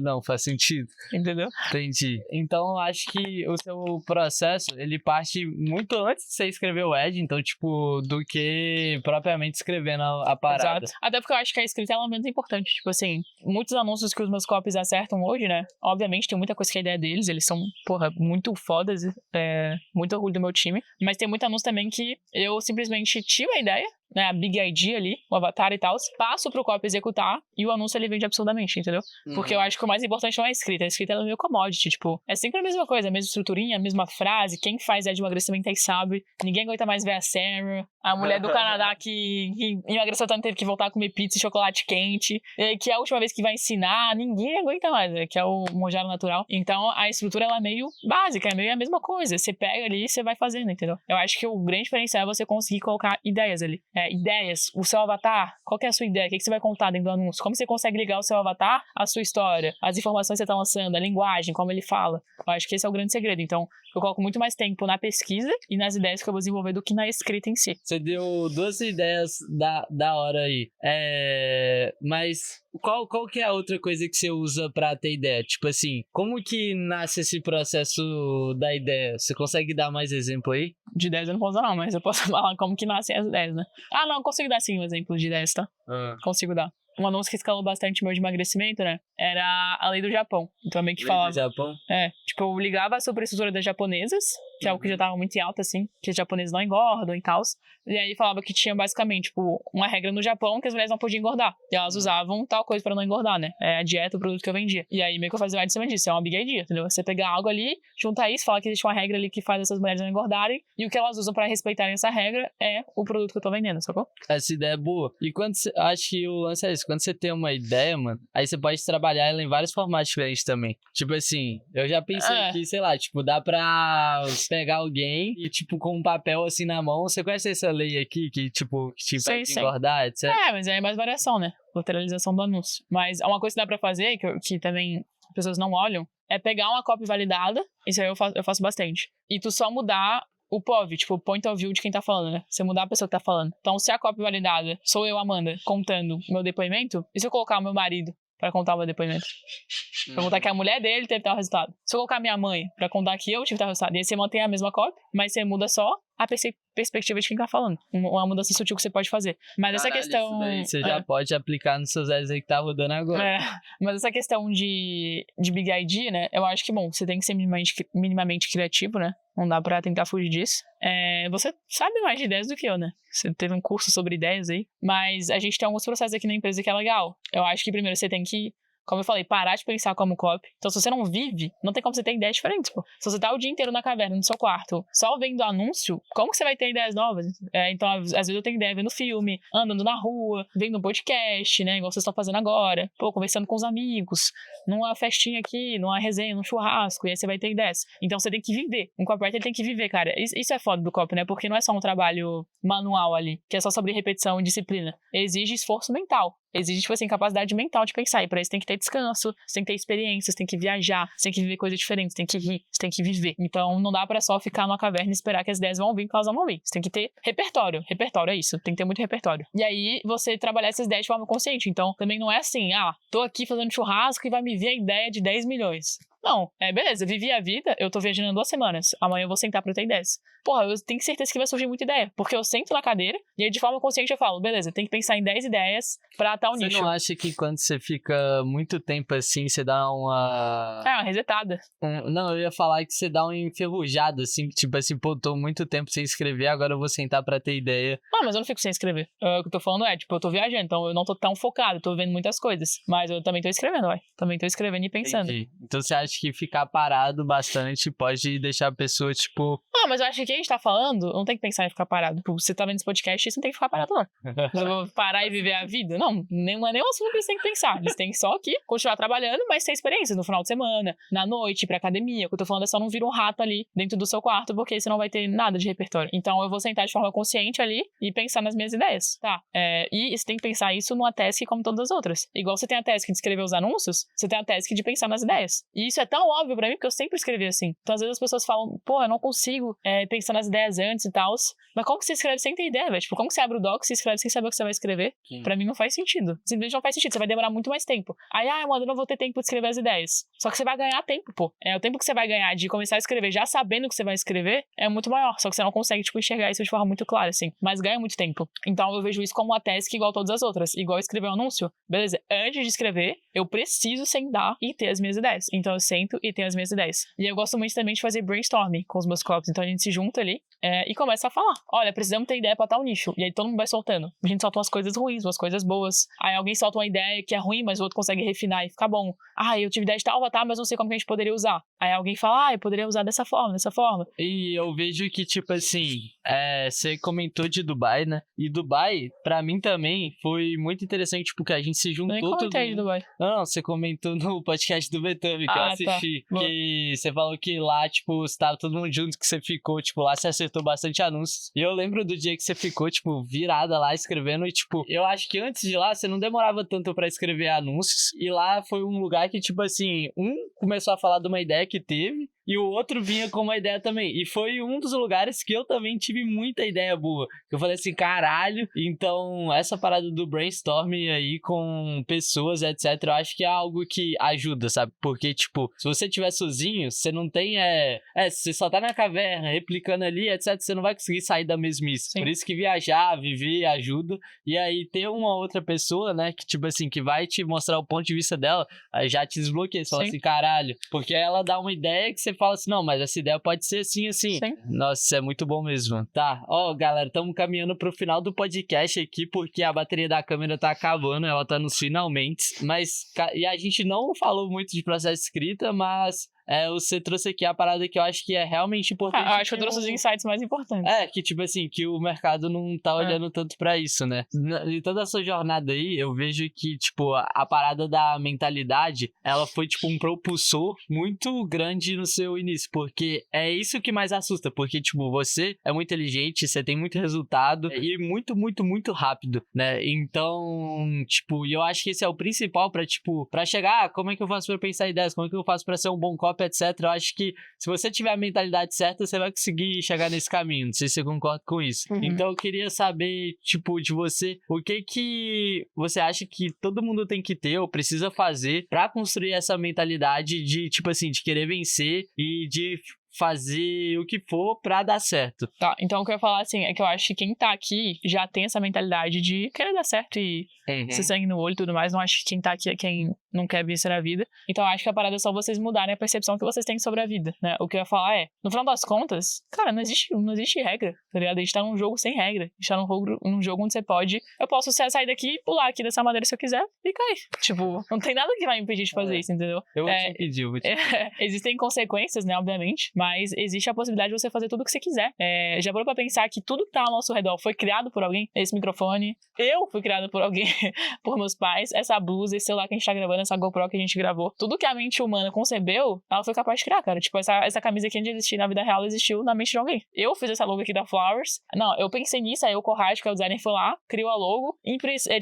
Não, faz sentido. Entendeu? Entendi. Então, eu acho que o seu processo, ele parte muito antes de você escrever o ad, então, tipo, do que propriamente escrevendo a parada. Exato. Até porque eu acho que a escrita é menos importante. Tipo assim, muitos anúncios que os meus copies acertam hoje, né? Obviamente tem muita coisa que é a ideia deles, eles são, muito fodas, muito orgulho do meu time. Mas tem muito anúncio também que eu simplesmente tive a ideia, né, a big idea ali, o avatar e tal, passo pro copy executar e o anúncio ele vende absurdamente, entendeu? Porque eu acho que o mais importante não é a escrita ela é meio commodity, tipo, é sempre a mesma coisa, a mesma estruturinha, a mesma frase, quem faz de emagrecimento aí sabe, ninguém aguenta mais ver a Sarah, a mulher do Canadá que emagreceu tanto, teve que voltar a comer pizza e chocolate quente, que é a última vez que vai ensinar, ninguém aguenta mais, que é o Monjaro natural. Então a estrutura ela é meio básica, é meio a mesma coisa, você pega ali e você vai fazendo, entendeu? Eu acho que o grande diferencial é você conseguir colocar ideias ali. Ideias, o seu avatar, qual que é a sua ideia, o que você vai contar dentro do anúncio, como você consegue ligar o seu avatar à sua história, as informações que você está lançando, a linguagem, como ele fala. Eu acho que esse é o grande segredo. Então, eu coloco muito mais tempo na pesquisa e nas ideias que eu vou desenvolver do que na escrita em si. Você deu 2 ideias da hora aí. Mas qual que é a outra coisa que você usa pra ter ideia? Tipo assim, como que nasce esse processo da ideia? Você consegue dar mais exemplo aí? De ideias eu não posso dar não, mas eu posso falar como que nascem as ideias, né? Não, eu consigo dar sim um exemplo de ideias, tá? Consigo dar. Um anúncio que escalou bastante meu de emagrecimento, né? Era a lei do Japão. Então, meio que falava... Lei do Japão? Tipo, eu ligava a superestrutura das japonesas, que é algo que já tava muito em alta, assim, que os japoneses não engordam e tal. E aí falava que tinha, basicamente, tipo, uma regra no Japão que as mulheres não podiam engordar. E elas usavam tal coisa pra não engordar, né? A dieta, o produto que eu vendia. E aí, meio que eu fazia mais de cima disso. É uma big idea, entendeu? Você pegar algo ali, juntar isso, falar que existe uma regra ali que faz essas mulheres não engordarem, e o que elas usam pra respeitarem essa regra é o produto que eu tô vendendo, sacou? Essa ideia é boa. E quando você... Acho que o lance é isso. Quando você tem uma ideia, mano, aí você pode trabalhar ela em vários formatos diferentes também. Tipo assim, eu já pensei que, sei lá, tipo, dá pra pegar alguém e, tipo, com um papel assim na mão. Você conhece essa lei aqui que, tipo, vai engordar, etc? Mas aí é mais variação, né? Lateralização do anúncio. Mas uma coisa que dá pra fazer, que também as pessoas não olham, é pegar uma copy validada. Isso aí eu faço bastante. E tu só mudar o POV, tipo, o point of view de quem tá falando, né? Você mudar a pessoa que tá falando. Então, se a copy validada sou eu, Amanda, contando meu depoimento, e se eu colocar o meu marido pra contar o meu depoimento? Pra contar que a mulher dele teve tal resultado. Se eu colocar minha mãe pra contar que eu tive tal resultado, e aí você mantém a mesma copy, mas você muda só a perspectiva de quem tá falando. Uma mudança sutil que você pode fazer. Mas essa questão... Isso daí você já pode aplicar nos seus ads aí que tá rodando agora. Mas essa questão de Big Idea, né? Eu acho que, bom, você tem que ser minimamente criativo, né? Não dá pra tentar fugir disso. Você sabe mais de ideias do que eu, né? Você teve um curso sobre ideias aí. Mas a gente tem alguns processos aqui na empresa que é legal. Eu acho que primeiro você tem que, como eu falei, parar de pensar como copy. Então, se você não vive, não tem como você ter ideias diferentes, pô. Se você tá o dia inteiro na caverna, no seu quarto, só vendo anúncio, como que você vai ter ideias novas? Então, às vezes eu tenho ideia vendo filme, andando na rua, vendo um podcast, né? Igual vocês estão fazendo agora. Pô, conversando com os amigos, numa festinha aqui, numa resenha, num churrasco, e aí você vai ter ideias. Então, você tem que viver. Um copywriter, ele tem que viver, cara. Isso é foda do copy, né? Porque não é só um trabalho manual ali, que é só sobre repetição e disciplina. Exige esforço mental. exige, tipo assim, capacidade mental de pensar. E pra isso tem que ter descanso, você tem que ter experiências, tem que viajar, você tem que viver coisas diferentes, tem que rir, você tem que viver. Então não dá pra só ficar numa caverna e esperar que as ideias vão vir, porque elas não vão vir. Você tem que ter repertório. Repertório é isso, tem que ter muito repertório. E aí você trabalhar essas ideias de forma consciente. Então também não é assim, tô aqui fazendo churrasco e vai me vir a ideia de 10 milhões. Não, beleza, vivi a vida, eu tô viajando 2 semanas, amanhã eu vou sentar pra ter ideias. Porra, eu tenho certeza que vai surgir muita ideia, porque eu sento na cadeira e aí de forma consciente eu falo, beleza, tem que pensar em 10 ideias pra tal nicho. Você não acha que quando você fica muito tempo assim, você dá uma... uma resetada. Não, eu ia falar que você dá uma enferrujada, assim, tipo assim, pô, tô muito tempo sem escrever, agora eu vou sentar pra ter ideia. Mas eu não fico sem escrever. O que eu tô falando eu tô viajando, então eu não tô tão focado, tô vendo muitas coisas, mas eu também tô escrevendo, também tô escrevendo e pensando. Entendi. Então você acha que ficar parado bastante pode deixar a pessoa, tipo... Mas eu acho que a gente tá falando, não tem que pensar em ficar parado. Você tá vendo esse podcast, isso não tem que ficar parado, não. Eu vou parar e viver a vida? Não é nem um assunto que eles têm que pensar. Eles têm só que continuar trabalhando, mas ter experiências no final de semana, na noite, pra academia. O que eu tô falando é só não vir um rato ali dentro do seu quarto, porque você não vai ter nada de repertório. Então eu vou sentar de forma consciente ali e pensar nas minhas ideias, tá? E você tem que pensar isso numa task como todas as outras. Igual você tem a task de escrever os anúncios, você tem a task de pensar nas ideias. E isso é tão óbvio pra mim, porque eu sempre escrevi assim. Então às vezes as pessoas falam, eu não consigo pensar nas ideias antes e tal. Mas como que você escreve sem ter ideia, velho? Tipo, como que você abre o doc e escreve sem saber o que você vai escrever? Sim. Pra mim não faz sentido. Simplesmente não faz sentido. Você vai demorar muito mais tempo. Aí, mano, eu não vou ter tempo de escrever as ideias. Só que você vai ganhar tempo, pô. O tempo que você vai ganhar de começar a escrever já sabendo o que você vai escrever é muito maior. Só que você não consegue, tipo, enxergar isso de forma muito clara, assim. Mas ganha muito tempo. Então eu vejo isso como uma task igual todas as outras. Igual escrever um anúncio. Beleza, antes de escrever, eu preciso sentar e ter as minhas ideias. Então eu sento e tenho as minhas ideias. E eu gosto muito também de fazer brainstorming com os meus copies. Então a gente se junta ali e começa a falar. Olha, precisamos ter ideia pra tal nicho. E aí todo mundo vai soltando. A gente solta umas coisas ruins, umas coisas boas. Aí alguém solta uma ideia que é ruim, mas o outro consegue refinar e fica bom. Eu tive ideia de tal, mas não sei como que a gente poderia usar. Aí alguém fala, eu poderia usar dessa forma. E eu vejo que, tipo assim, você comentou de Dubai, né? E Dubai, pra mim também, foi muito interessante, porque a gente se juntou... Eu nem comentei de Dubai. Não, você comentou no podcast do Betame, que eu assisti. Tá. Que você falou que lá, tipo, você tava todo mundo junto, que você ficou, tipo, lá você acertou bastante anúncios. E eu lembro do dia que você ficou, tipo, virada lá, escrevendo. E, tipo, eu acho que antes de lá, você não demorava tanto pra escrever anúncios. E lá foi um lugar que, tipo assim, começou a falar de uma ideia que teve, e o outro vinha com uma ideia também. E foi um dos lugares que eu também tive muita ideia boa. Eu falei assim, caralho. Então, essa parada do brainstorming aí com pessoas, etc., eu acho que é algo que ajuda, sabe? Porque, tipo, se você estiver sozinho, você não tem, você só tá na caverna, replicando ali, etc., você não vai conseguir sair da mesmice. Sim. Por isso que viajar, viver, ajuda. E aí, ter uma outra pessoa, né, que, tipo assim, que vai te mostrar o ponto de vista dela, aí já te desbloqueia. Você fala assim, caralho. Porque ela dá uma ideia que você fala assim, não, mas essa ideia pode ser assim, assim. Sim. Nossa, isso é muito bom mesmo. Tá, galera, estamos caminhando pro final do podcast aqui, porque a bateria da câmera tá acabando, ela tá nos finalmente. E a gente não falou muito de processo de escrita, mas... você trouxe aqui a parada que eu acho que é realmente importante. Eu acho que eu trouxe os insights mais importantes. Que tipo assim, que o mercado não tá olhando tanto pra isso, né? E toda essa jornada aí, eu vejo que, tipo, a parada da mentalidade, ela foi, tipo, um propulsor muito grande no seu início, porque é isso que mais assusta, porque, tipo, você é muito inteligente, você tem muito resultado e muito, muito, muito rápido, né? Então, tipo, eu acho que esse é o principal pra, tipo, pra chegar, como é que eu faço pra pensar ideias, como é que eu faço pra ser um bom copy, etc. Eu acho que se você tiver a mentalidade certa, você vai conseguir chegar nesse caminho. Não sei se você concorda com isso. Uhum. Então eu queria saber, tipo, de você, o que você acha que todo mundo tem que ter ou precisa fazer pra construir essa mentalidade de, tipo assim, de querer vencer e de fazer o que for pra dar certo. Tá, então o que eu ia falar assim é que eu acho que quem tá aqui já tem essa mentalidade de querer dar certo e ser sangue no olho e tudo mais. Não acho que quem tá aqui é quem não quer vencer a vida. Então eu acho que a parada é só vocês mudarem a percepção que vocês têm sobre a vida, né? O que eu ia falar é, no final das contas, cara, não existe regra, tá ligado? A gente tá num jogo sem regra. A gente tá num jogo onde você pode... Eu posso sair daqui e pular aqui dessa maneira se eu quiser e cair. Tipo, não tem nada que vai me impedir de fazer isso, entendeu? Eu vou te impedir. Existem consequências, né, obviamente, mas mas existe a possibilidade de você fazer tudo o que você quiser. Já parou pra pensar que tudo que tá ao nosso redor foi criado por alguém? Esse microfone, eu fui criada por alguém, por meus pais, essa blusa, esse celular que a gente tá gravando, essa GoPro que a gente gravou, tudo que a mente humana concebeu, ela foi capaz de criar, cara. Tipo, essa camisa aqui, antes de existir na vida real, existiu na mente de alguém. Eu fiz essa logo aqui da Flowers. Não, eu pensei nisso, aí o Corrado, que é o designer, foi lá, criou a logo,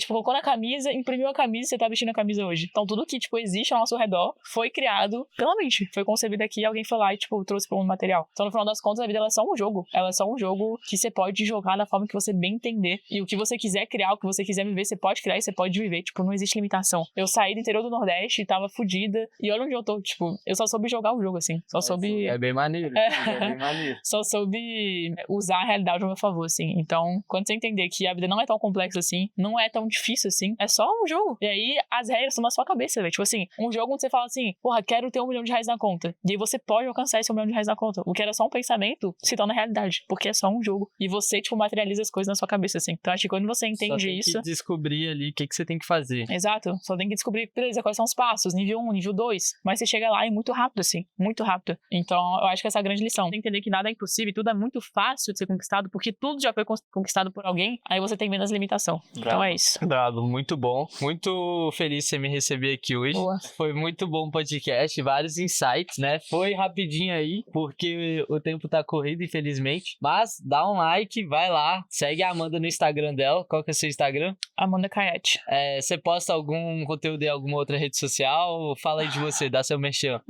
colocou na camisa, imprimiu a camisa e você tá vestindo a camisa hoje. Então tudo que, tipo, existe ao nosso redor foi criado pela mente. Foi concebido aqui e alguém foi lá e, tipo, trouxe para um material. Então, no final das contas, a vida ela é só um jogo. Ela é só um jogo que você pode jogar da forma que você bem entender. E o que você quiser criar, o que você quiser viver, você pode criar e você pode viver. Tipo, não existe limitação. Eu saí do interior do Nordeste e tava fodida. E olha onde eu tô. Tipo, eu só soube jogar o jogo, assim. Só soube... É bem maneiro. É bem maneiro. Só soube usar a realidade ao meu favor, assim. Então, quando você entender que a vida não é tão complexa assim, não é tão difícil assim, é só um jogo. E aí, as regras estão na sua cabeça, velho. Tipo assim, um jogo onde você fala assim, porra, quero ter R$1 milhão na conta. E aí você pode alcançar esse R$1 milhão na conta. O que era só um pensamento se torna realidade. Porque é só um jogo. E você, tipo, materializa as coisas na sua cabeça, assim. Então, acho que quando você entende isso... Só tem que descobrir ali o que você tem que fazer. Exato. Só tem que descobrir, beleza, quais são os passos. Nível 1, nível 2. Mas você chega lá e muito rápido, assim. Muito rápido. Então, eu acho que essa é a grande lição. Tem que entender que nada é impossível. Tudo é muito fácil de ser conquistado. Porque tudo já foi conquistado por alguém. Aí você tem menos limitação. Então, é isso. Bravo, muito bom. Muito feliz de você me receber aqui hoje. Boa. Foi muito bom o podcast. Vários insights, né? Foi rapidinho aí, porque o tempo tá corrido, infelizmente. Mas dá um like, vai lá. Segue a Amanda no Instagram dela. Qual que é o seu Instagram? Amanda Caiate. Você posta algum conteúdo em alguma outra rede social? Fala aí de você, dá seu merchan.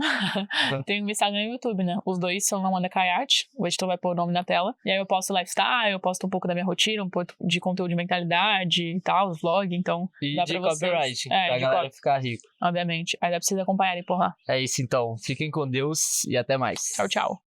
Tem o Instagram e o YouTube, né? Os dois são Amanda Caiate. O editor vai pôr o nome na tela. E aí eu posto lifestyle, eu posto um pouco da minha rotina, um pouco de conteúdo de mentalidade e tal, vlog, então E dá de pra vocês. copyright, É, pra de galera ficar rico. Obviamente. Aí dá pra vocês acompanharem por lá. É isso então. Fiquem com Deus e até mais. Tchau, tchau.